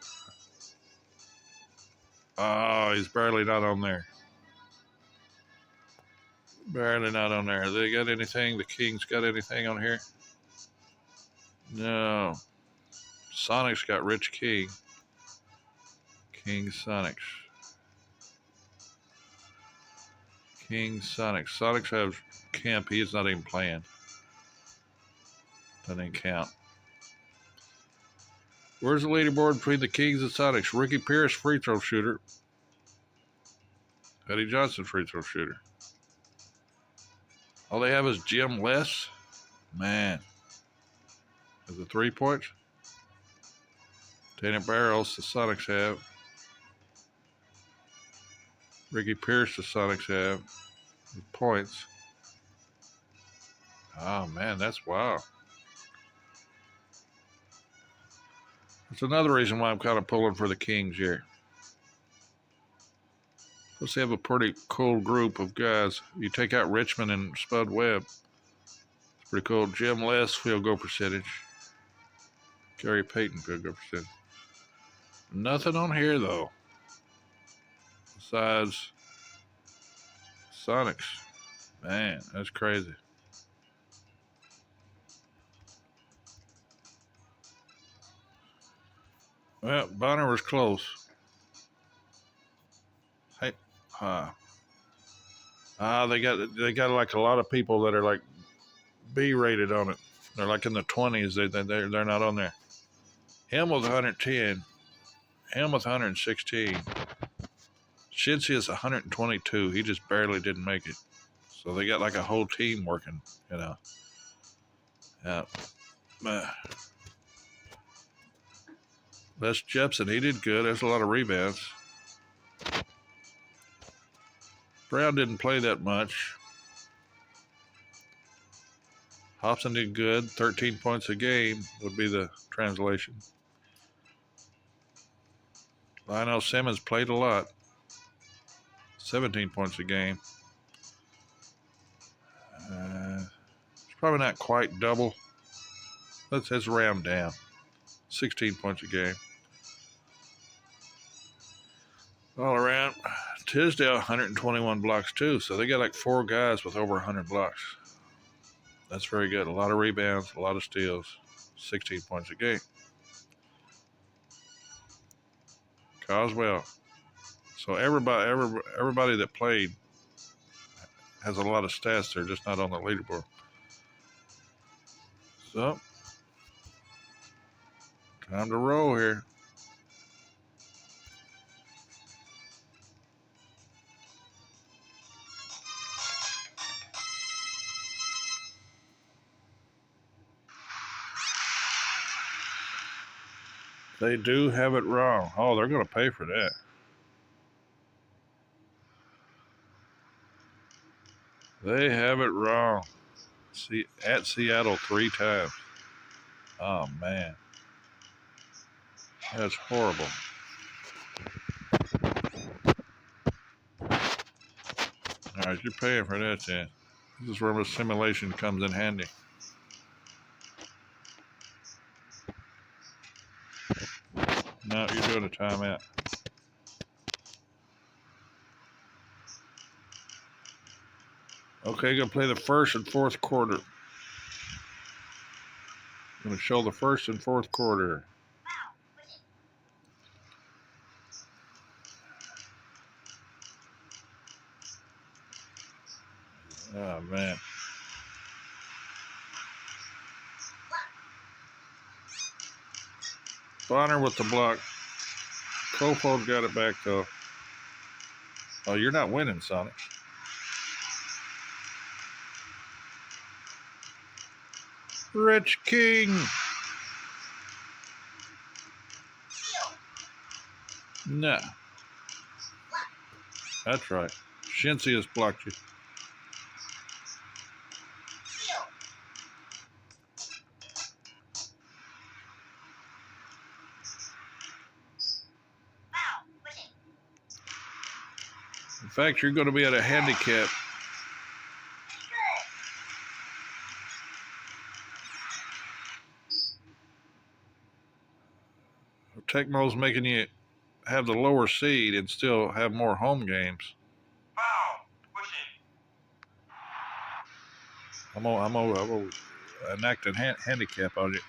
Oh, he's barely not on there. Barely not on there. They got anything? The Kings got anything on here? No. Sonics got Rich King. King Sonics. King Sonics. Sonics have Kemp. He's not even playing. Doesn't even count. Where's the leaderboard between the Kings and Sonics? Ricky Pierce, free throw shooter. Eddie Johnson, free throw shooter. All they have is Jim Less. Man. Is it 3 points? Dana Barrels, the Sonics have. Ricky Pierce, the Sonics have. With points. Oh, man, that's wow. That's another reason why I'm kind of pulling for the Kings here. Plus, they have a pretty cool group of guys. You take out Richmond and Spud Webb. It's pretty cool. Jim Less, field goal percentage. Gary Payton, field goal percentage. Nothing on here, though. Besides Sonics. Man, that's crazy. Well, Bonner was close. Hey, they got like a lot of people that are like B rated on it. They're like in the 20s. They're not on there. Him was 110. Him with 116. Shincy is 122. He just barely didn't make it. So they got like a whole team working, you know. Yeah. Les Jepson, he did good. There's a lot of rebounds. Brown didn't play that much. Hobson did good. 13 points a game would be the translation. Lionel Simmons played a lot. 17 points a game. It's probably not quite double. Let's round down. 16 points a game. All around, Tisdale 121 blocks too. So they got like 4 guys with over 100 blocks. That's very good. A lot of rebounds, a lot of steals. 16 points a game. Coswell. So everybody that played has a lot of stats. They're just not on the leaderboard. So, time to roll here. They do have it wrong. Oh, they're going to pay for that. They have it wrong. See, at Seattle 3 times. Oh, man. That's horrible. All right, you're paying for that, then. This is where the simulation comes in handy. No, you're doing a timeout. Okay, gonna play the first and fourth quarter. Gonna show the first and fourth quarter. Oh, man. Bonner with the block. Kofold got it back, though. Oh, you're not winning, Sonic. Rich King. No. That's right. Shincy has blocked you. In fact, you're going to be at a handicap. Tecmo's making you have the lower seed and still have more home games. I'm gonna enact a handicap on you.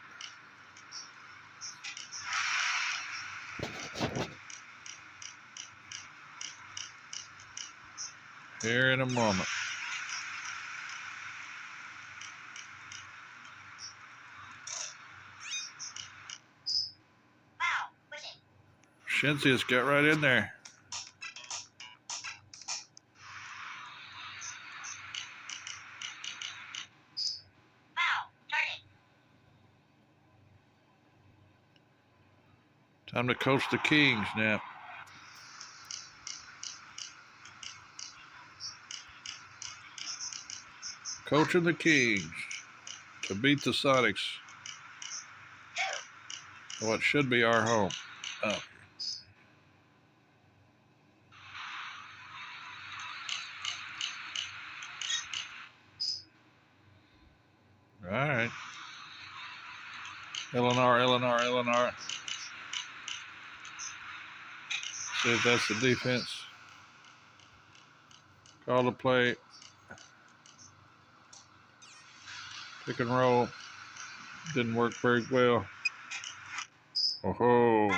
Here in a moment. Shinzi's got right in there. Time to coach the Kings now. Coaching the Kings to beat the Sonics. What should be our home. Oh. All right. Illinois. See if that's the defense. Call the play. Pick and roll. Didn't work very well. Oh-ho.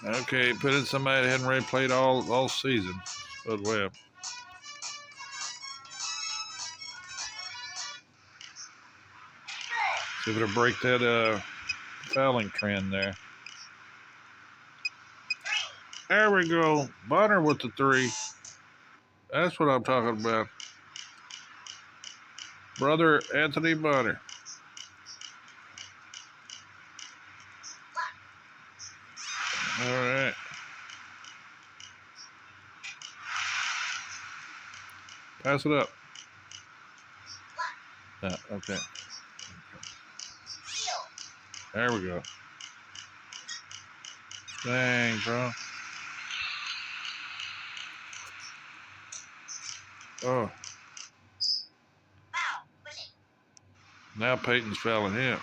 Okay, put in somebody that hadn't really played all season. Bud Webb. See if it'll break that fouling trend there. There we go. Bonner with the 3. That's what I'm talking about. Brother Anthony Bonner. All right. Pass it up. Yeah, okay. There we go. Dang, bro. Oh. Now Peyton's fouling him.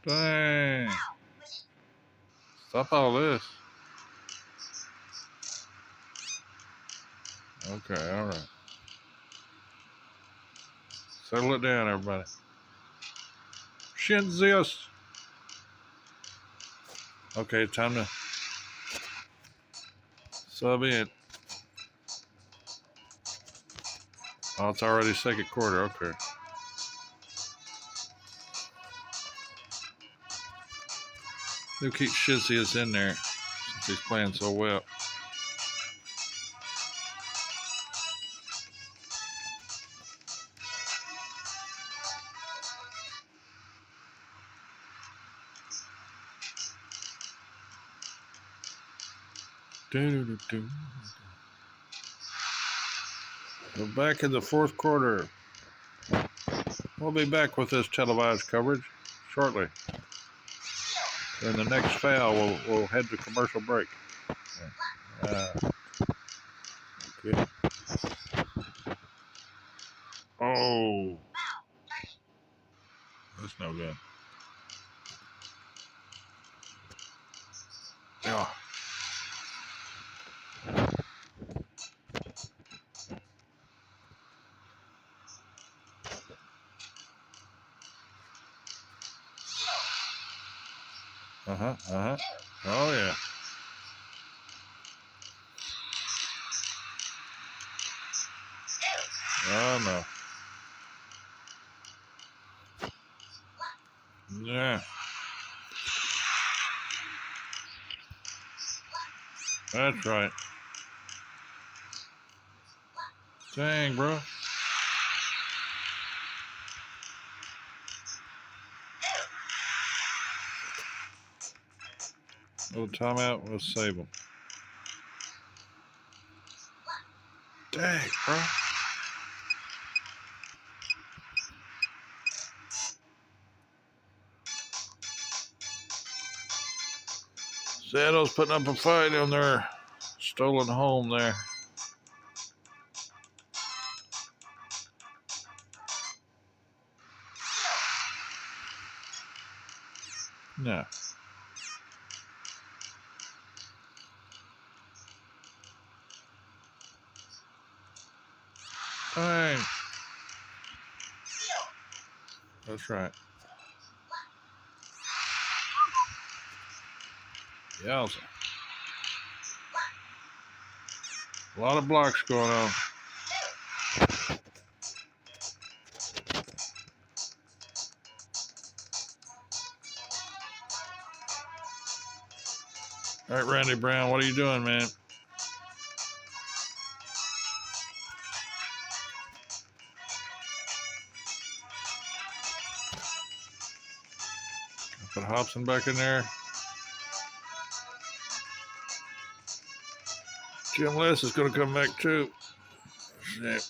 Dang. Stop all this. Okay, all right. Settle it down, everybody. Shinzius. Okay, time to sub in. Oh, it's already second quarter. Okay. They'll keep Shizzy in there since he's playing so well. We're back in the fourth quarter. We'll be back with this televised coverage shortly. In the next foul, we'll head to commercial break. Okay. Oh, that's no good. Yeah. Oh, yeah. Oh, no. Yeah. That's right. Dang, bro. Little timeout. We'll save them. Dang, bro. Seattle's putting up a fight on their stolen home there. No. Dang. That's right. Yowza. A lot of blocks going on. All right, Randy Brown, what are you doing, man? Put Hobson back in there. Jim Les is going to come back too. Shit.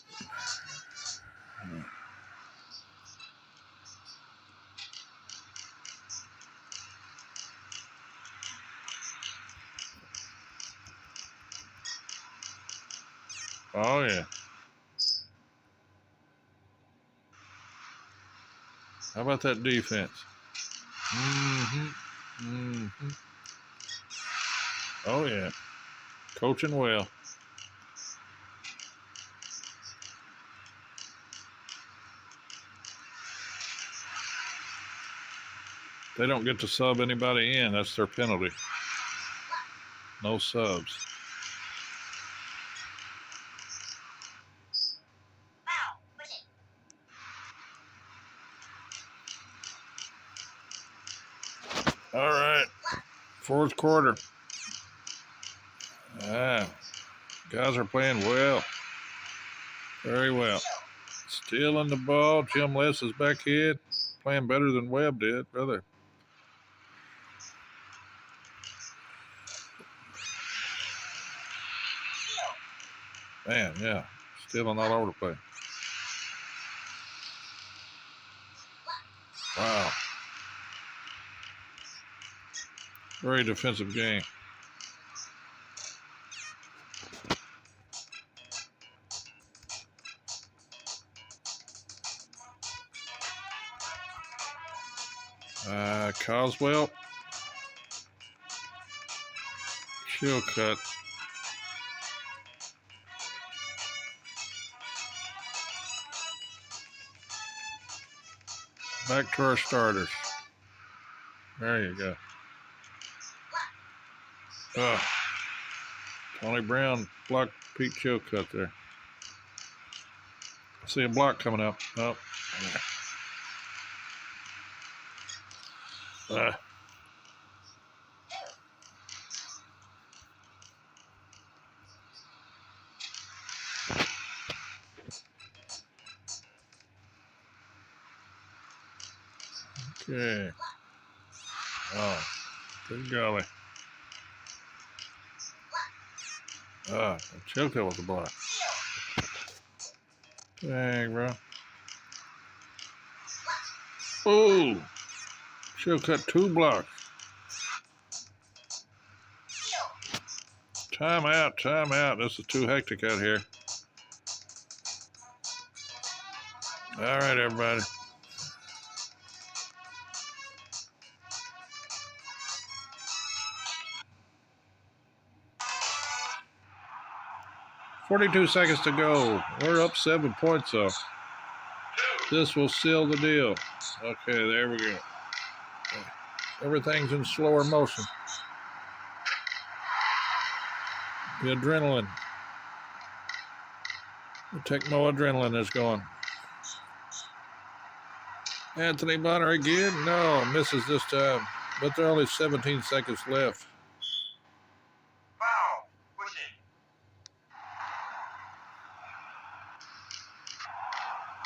Oh, yeah. How about that defense? Oh, yeah. Coaching well. They don't get to sub anybody in. That's their penalty. No subs. All right. Fourth quarter. Guys are playing well. Very well. Stealing the ball. Jim Les is back in. Playing better than Webb did, brother. Man, yeah. Stealing all over the place. Wow. Very defensive game. Coswell. Shield cut. Back to our starters. There you go. Tony Brown blocked Pete Chilcutt there. I see a block coming up. Oh. Okay. Oh, good golly. Chilka with the block. Dang, bro. Oh, she'll cut 2 blocks. Time out, time out. This is too hectic out here. All right, everybody. $42 seconds to go. We're up 7 points, though. This will seal the deal. Okay, there we go. Everything's in slower motion. The adrenaline. The Tecmo adrenaline is going. Anthony Bonner again? No, misses this time. But there are only 17 seconds left.
Foul. Push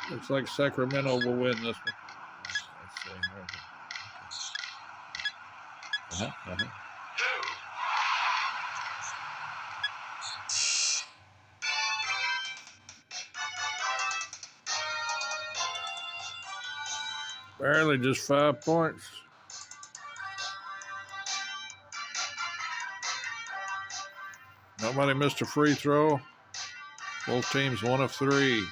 it.
Looks like Sacramento will win this one. Let's see. Barely, just 5 points. Nobody missed a free throw. Both teams 1 of 3.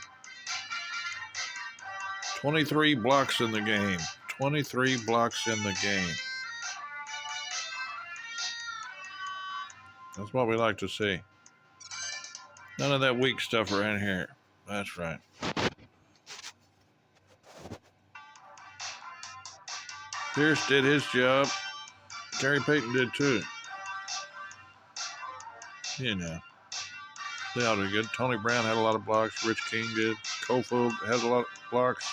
23 blocks in the game. 23 blocks in the game. That's what we like to see. None of that weak stuff around here. That's right. Pierce did his job. Gary Payton did too. You know. They all did good. Tony Brown had a lot of blocks. Rich King did. Kofoed had a lot of blocks.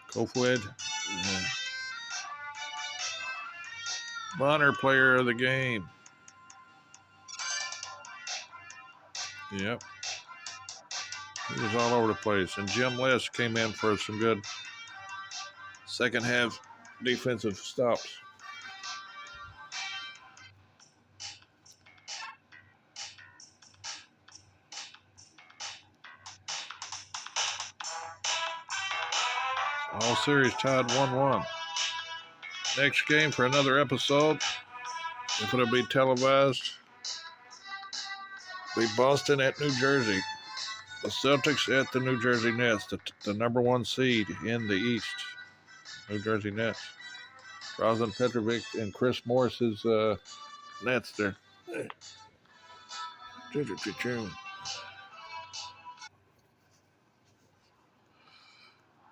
Kofoed. Yeah. Bonner, player of the game. Yep. He was all over the place. And Jim Les came in for some good second half defensive stops. All series tied 1-1. Next game for another episode, if it'll be televised, be Boston at New Jersey. The Celtics at the New Jersey Nets, the number 1 seed in the East. New Jersey Nets. Drazen Petrovic and Chris Morris's Nets there.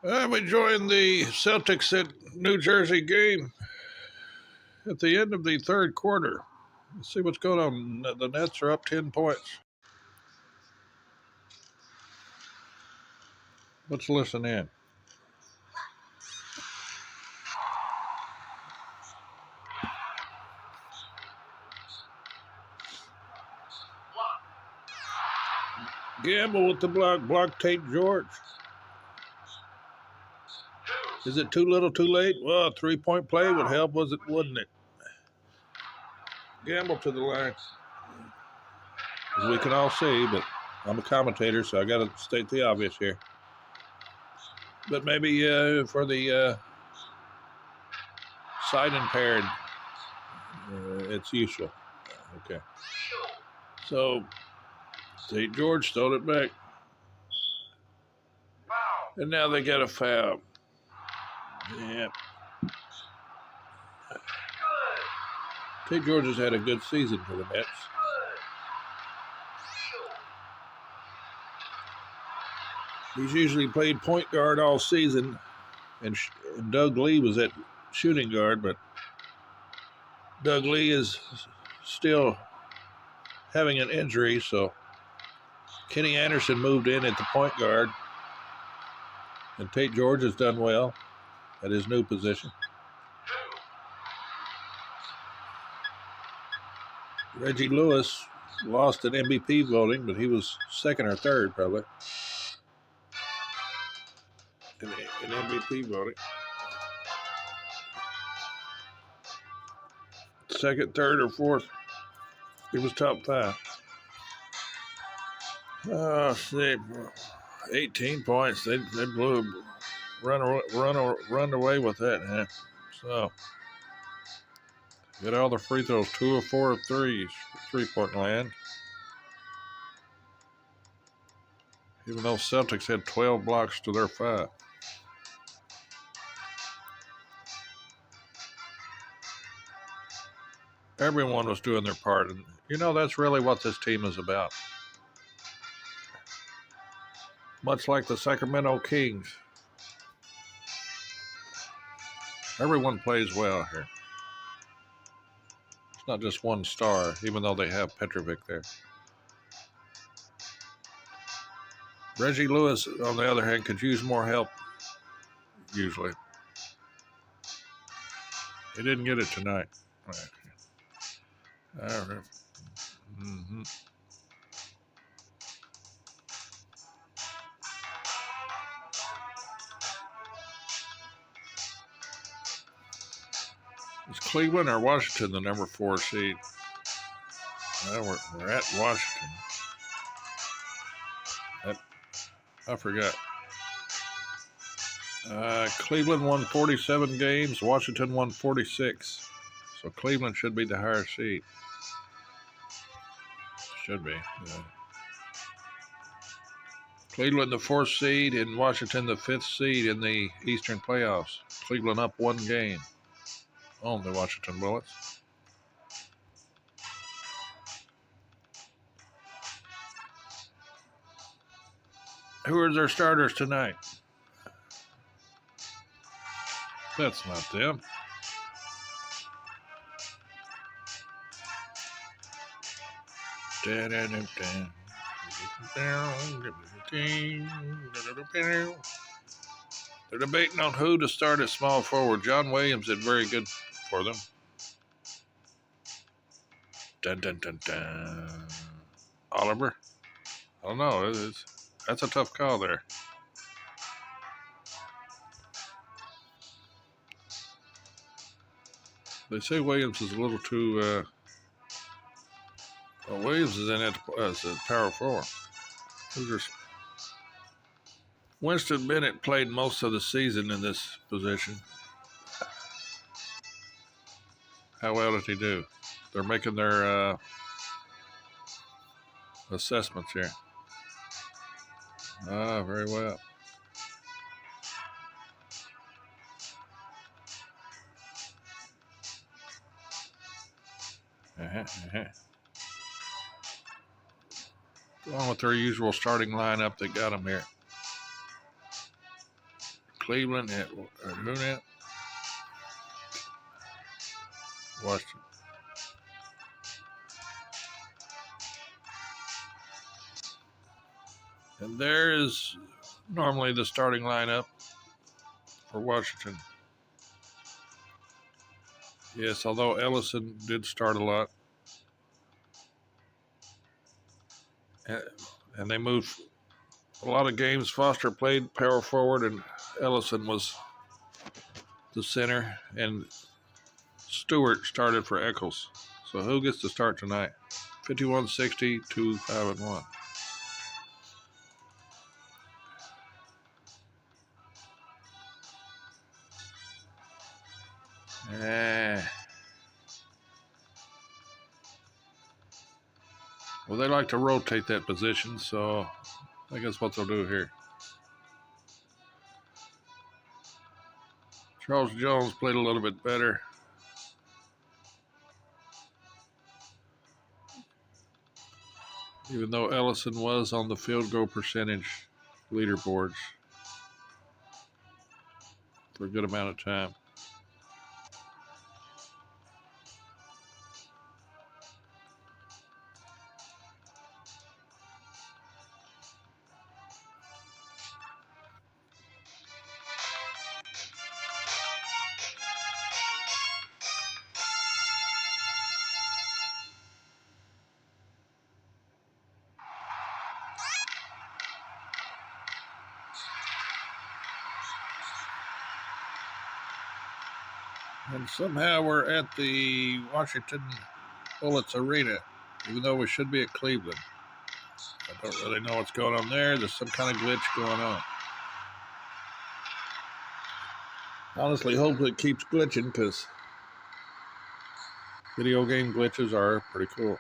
I'm enjoying the Celtics at New Jersey game at the end of the third quarter. Let's see what's going on. The Nets are up 10 points. Let's listen in. Gamble with the block Tate George. Is it too little, too late? Well, a 3-point play would help, wouldn't it? Gamble to the line. As we can all see, but I'm a commentator, so I got to state the obvious here. But maybe for the sight impaired, it's useful. Okay. So, St. George stole it back. And now they got a foul. Yeah. St. George has had a good season for the Nets. He's usually played point guard all season, and Doug Lee was at shooting guard, but Doug Lee is still having an injury, so Kenny Anderson moved in at the point guard, and Tate George has done well at his new position. Reggie Lewis lost an MVP voting, but he was second or third probably in MVP voting. second, third, or fourth. He was top 5. See, 18 points. They blew, run away with that, huh? So, get all the free throws, 2 of 4 of threes, 3-point land. Even though Celtics had 12 blocks to their 5. Everyone was doing their part, and that's really what this team is about. Much like the Sacramento Kings, everyone plays well here. It's not just one star, even though they have Petrovic there. Reggie Lewis, on the other hand, could use more help, usually. He didn't get it tonight. All right. Mm-hmm. Is Cleveland or Washington the number 4 seed? Well, we're at Washington. I forgot. Cleveland won 47 games. Washington won 46. So Cleveland should be the higher seed. Should be. Yeah. Cleveland the 4th seed and Washington the 5th seed in the Eastern playoffs. Cleveland up 1 game on the Washington Bullets. Who are their starters tonight? That's not them. They're debating on who to start at small forward. John Williams did very good for them. Dun, dun, dun, dun. Oliver? I don't know. That's a tough call there. They say Williams is a little too. Williams is in it as a power forward. Winston Bennett played most of the season in this position. How well did he do? They're making their assessments here. Very well. Going with their usual starting lineup, they got them here. Cleveland at who now? Washington. And there is normally the starting lineup for Washington. Yes, although Ellison did start a lot. And they moved a lot of games. Foster played power forward and Ellison was the center. And Stewart started for Eccles. So who gets to start tonight? 51-60, 2-5-1. Well, they like to rotate that position, so I think that's what they'll do here. Charles Jones played a little bit better. Even though Ellison was on the field goal percentage leaderboards for a good amount of time. And somehow we're at the Washington Bullets Arena, even though we should be at Cleveland. I don't really know what's going on there. There's some kind of glitch going on. Honestly, hope it keeps glitching because video game glitches are pretty cool.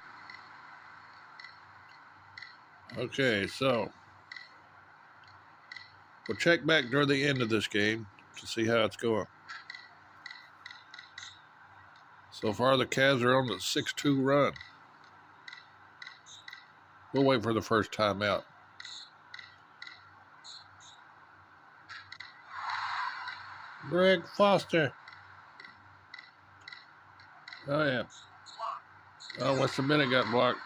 Okay, so we'll check back during the end of this game to see how it's going. So far, the Cavs are on the 6-2 run. We'll wait for the first timeout. Greg Foster. Oh, yeah. Oh, West Minute got blocked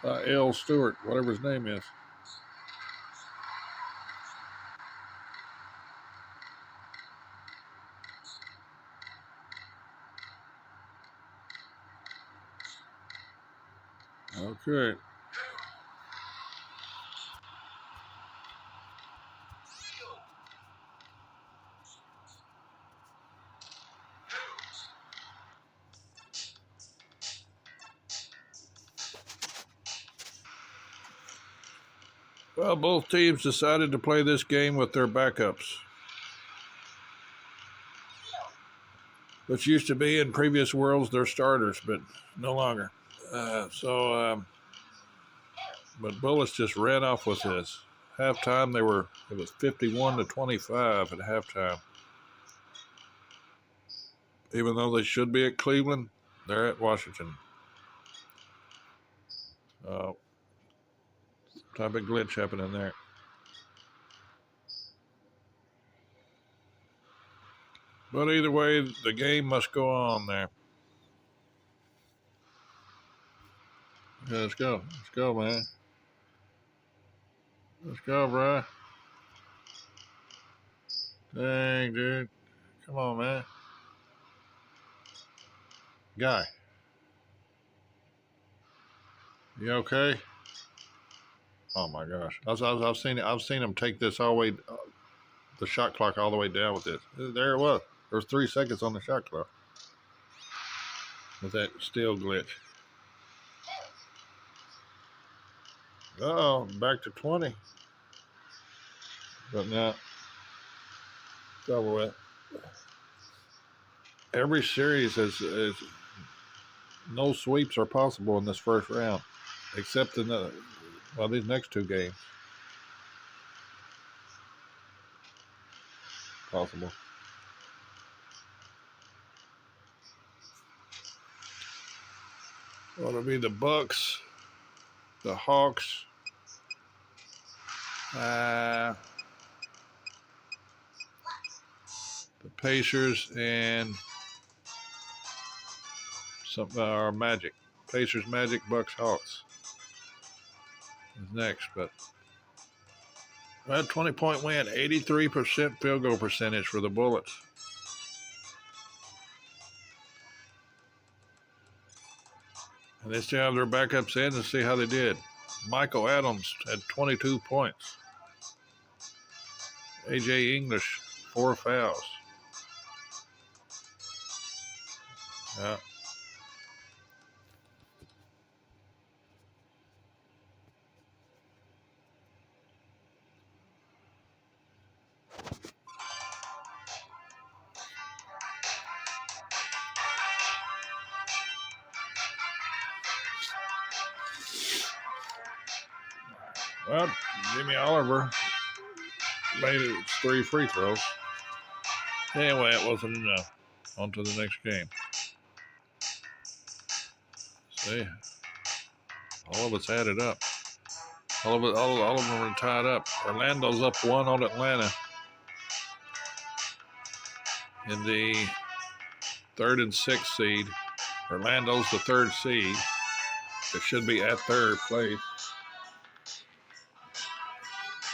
by L. Stewart, whatever his name is. Okay. Well, both teams decided to play this game with their backups, which used to be in previous worlds their starters, but no longer. But Bullets just ran off with this. Halftime, it was 51-25 at halftime. Even though they should be at Cleveland, they're at Washington. Type of glitch happening there. But either way, the game must go on there. Yeah, let's go. Let's go, man. Let's go, bro. Dang, dude. Come on, man. Guy. You okay? Oh my gosh. I've seen him take this all the way, the shot clock all the way down with this. There it was. There's 3 seconds on the shot clock with that still glitch. Oh, back to 20. But now, it's over with. Every series is no sweeps are possible in this first round, except in these next 2 games. Possible. Well, it'll be the Bucks, the Hawks, the Pacers, and our Magic. Pacers, Magic, Bucks, Hawks is next. But 20-point win, 83% field goal percentage for the Bullets. And they still have their backups in to see how they did. Michael Adams had 22 points. A.J. English, 4 fouls. Yeah. Well, Jimmy Oliver made it 3 free throws. Anyway, it wasn't enough. On to the next game. See, all of it's added up. All of them are tied up. Orlando's up 1 on Atlanta in the 3rd and 6th seed. Orlando's the 3rd seed. It should be at 3rd place.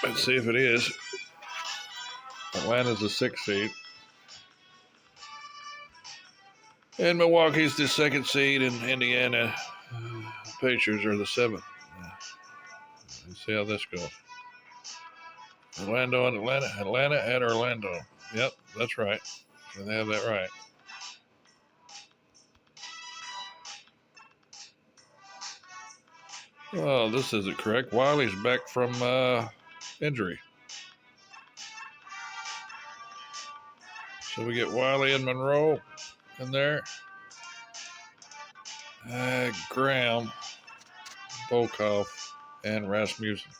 Let's see if it is. Atlanta's the 6th seed. And Milwaukee's the 2nd seed, and Indiana Pacers are the 7th. Let's see how this goes. Orlando and Atlanta. Atlanta at Orlando. Yep, that's right. So they have that right. Oh, this isn't correct. Wiley's back from injury. So we get Wiley and Monroe in there. Graham, Volkov, and Rasmussen.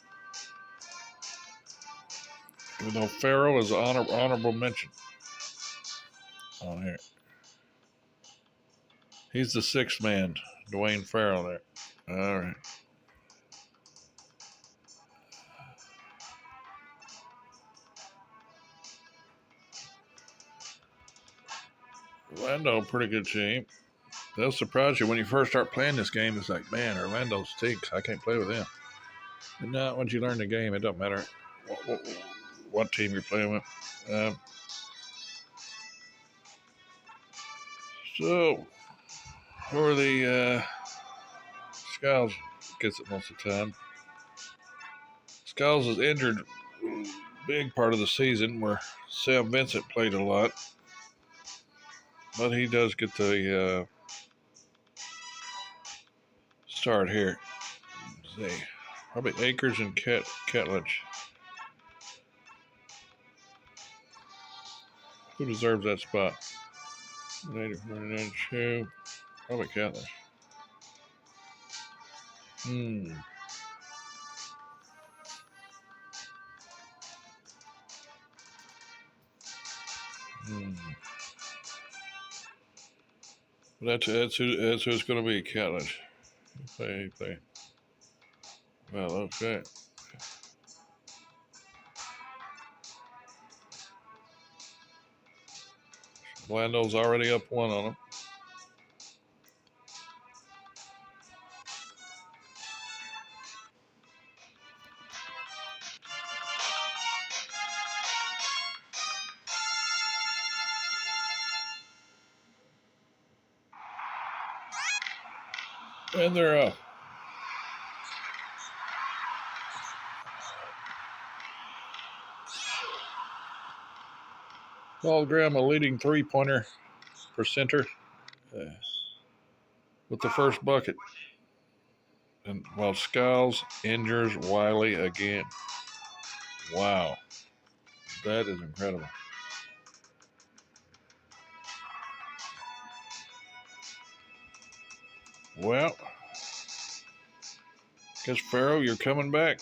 Even though Farrell is honorable mention on here. He's the sixth man, Dwayne Farrell there. All right. Orlando, pretty good team. They'll surprise you when you first start playing this game. It's like, man, Orlando stinks. I can't play with them. But not once you learn the game, it don't matter what team you're playing with. So, for the Skiles gets it most of the time. Skiles is injured big part of the season where Sam Vincent played a lot. But he does get the start here. Let's see. Probably Akers and Ketledge. Who deserves that spot? 49-2. Probably Ketledge. That's who it's going to be, Ketledge. Play. Well, okay. Lando's already up one on him. And they're up. Paul Graham, a leading three-pointer percenter with the first bucket. And while Skiles injures Wiley again. Wow. That is incredible. Well, guess Farrell, you're coming back.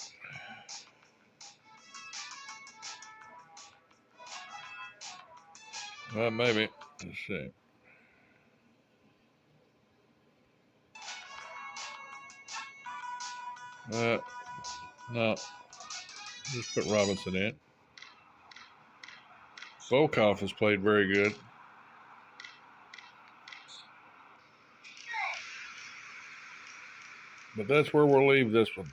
Well, maybe. Let's see. No. Just put Robinson in. Volkov has played very good. But that's where we'll leave this one.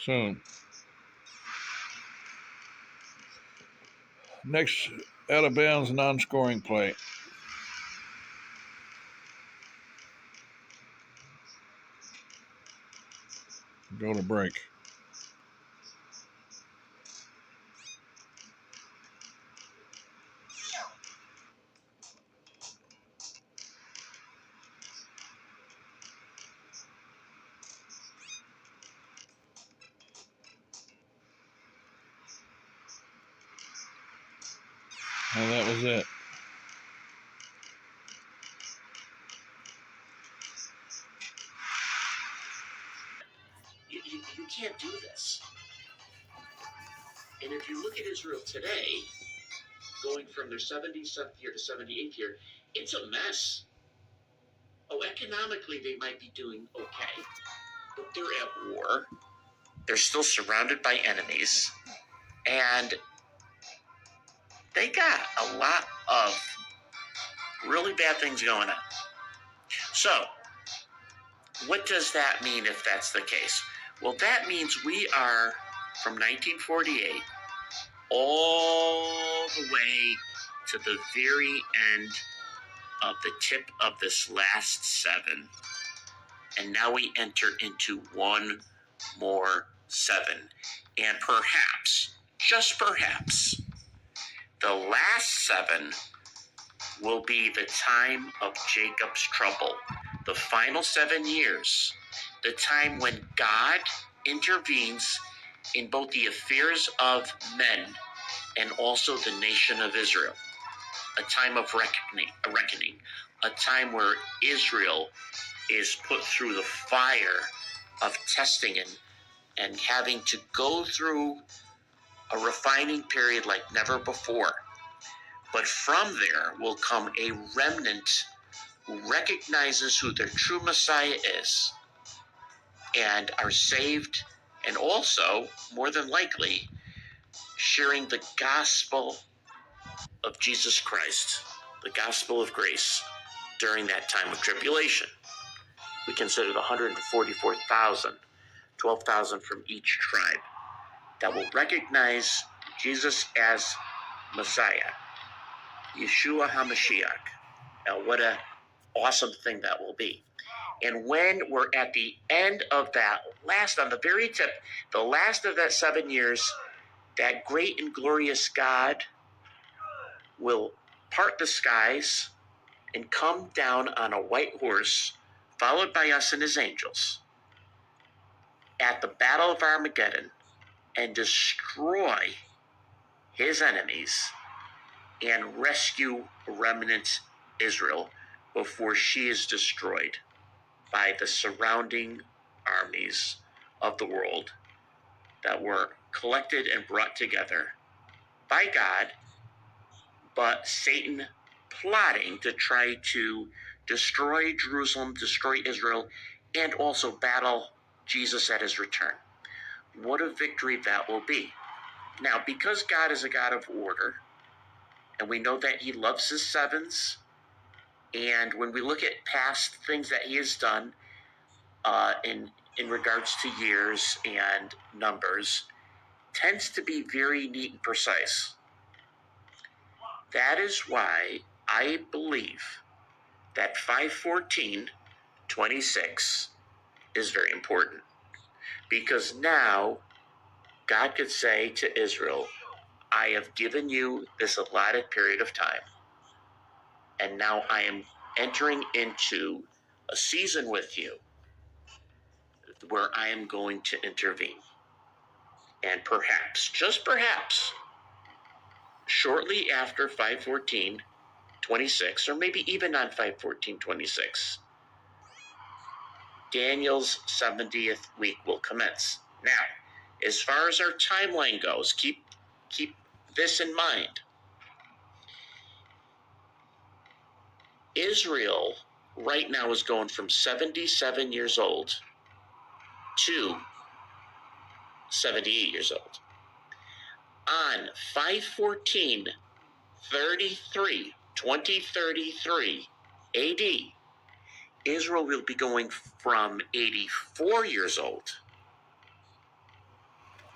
Soon. Next, out of bounds, non-scoring play. Go to break. And that was it.
You can't do this. And if you look at Israel today, going from their 77th year to 78th year, it's a mess. Oh, economically, they might be doing okay, but they're at war. They're still surrounded by enemies. And they got a lot of really bad things going on. So, what does that mean if that's the case? Well, that means we are from 1948 all the way to the very end of the tip of this last seven.
And now we enter into one more 7. And perhaps, just perhaps, the last 7 will be the time of Jacob's trouble. The final 7 years, the time when God intervenes in both the affairs of men and also the nation of Israel. A time of reckoning, a time where Israel is put through the fire of testing and having to go through a refining period like never before. But from there will come a remnant who recognizes who their true Messiah is and are saved, and also, more than likely, sharing the gospel of Jesus Christ, the gospel of grace, during that time of tribulation. We consider the 144,000, 12,000 from each tribe, that will recognize Jesus as Messiah, Yeshua HaMashiach. Now, what an awesome thing that will be. And when we're at the end of that last, on the very tip, the last of that 7 years, that great and glorious God will part the skies and come down on a white horse, followed by us and his angels, at the Battle of Armageddon, and destroy his enemies and rescue remnant Israel before she is destroyed by the surrounding armies of the world that were collected and brought together by God, but Satan plotting to try to destroy Jerusalem, destroy Israel, and also battle Jesus at his return. What a victory that will be. Now, because God is a God of order, and we know that he loves his 7s, and when we look at past things that he has done in regards to years and numbers, tends to be very neat and precise. That is why I believe that 5:14:26 is very important, because now God could say to Israel, I have given you this allotted period of time, and now I am entering into a season with you where I am going to intervene. And perhaps, just perhaps, shortly after 5:14:26, or maybe even on 5:14:26, Daniel's 70th week will commence. Now, as far as our timeline goes, keep this in mind. Israel right now is going from 77 years old to 78 years old. On 5:14:33, 2033 AD, Israel will be going from 84 years old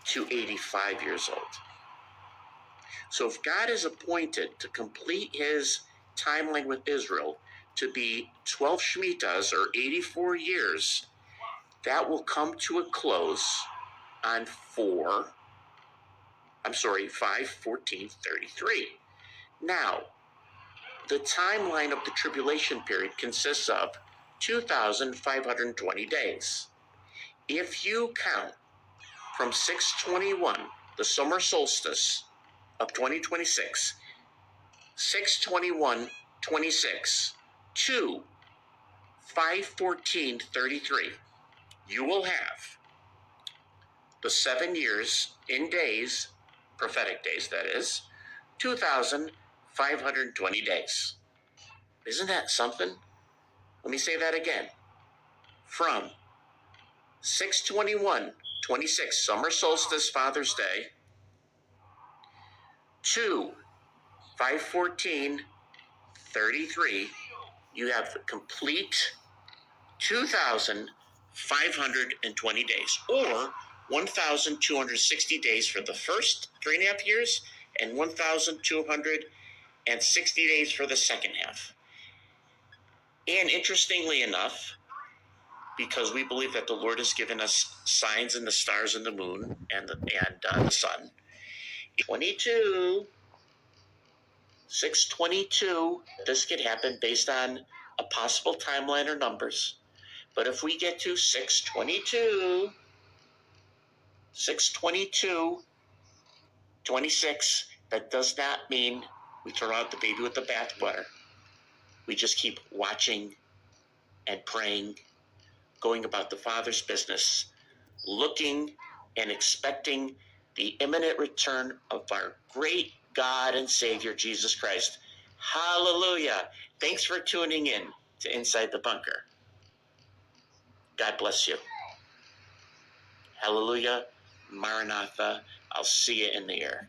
to 85 years old. So if God is appointed to complete his timeline with Israel to be 12 Shemitahs, or 84 years, that will come to a close on 5:14:33. Now, the timeline of the tribulation period consists of 2,520 days. If you count from 6/21, the summer solstice of 2026, 6/21/26 to 5/14/33, you will have the 7 years in days, prophetic days that is, 2,520 days. Isn't that something? Let me say that again. From 6/21/26, summer solstice, Father's Day, to 5/14/33, you have the complete 2,520 days, or 1,260 days for the first 3.5 years, and 1,260 days for the second half. And interestingly enough, because we believe that the Lord has given us signs in the stars and the moon and the sun. 22, 622, this could happen based on a possible timeline or numbers. But if we get to 622, 622, 26, that does not mean we throw out the baby with the bathwater. We just keep watching and praying, going about the Father's business, looking and expecting the imminent return of our great God and Savior, Jesus Christ. Hallelujah. Thanks for tuning in to Inside the Bunker. God bless you. Hallelujah. Maranatha. I'll see you in the air.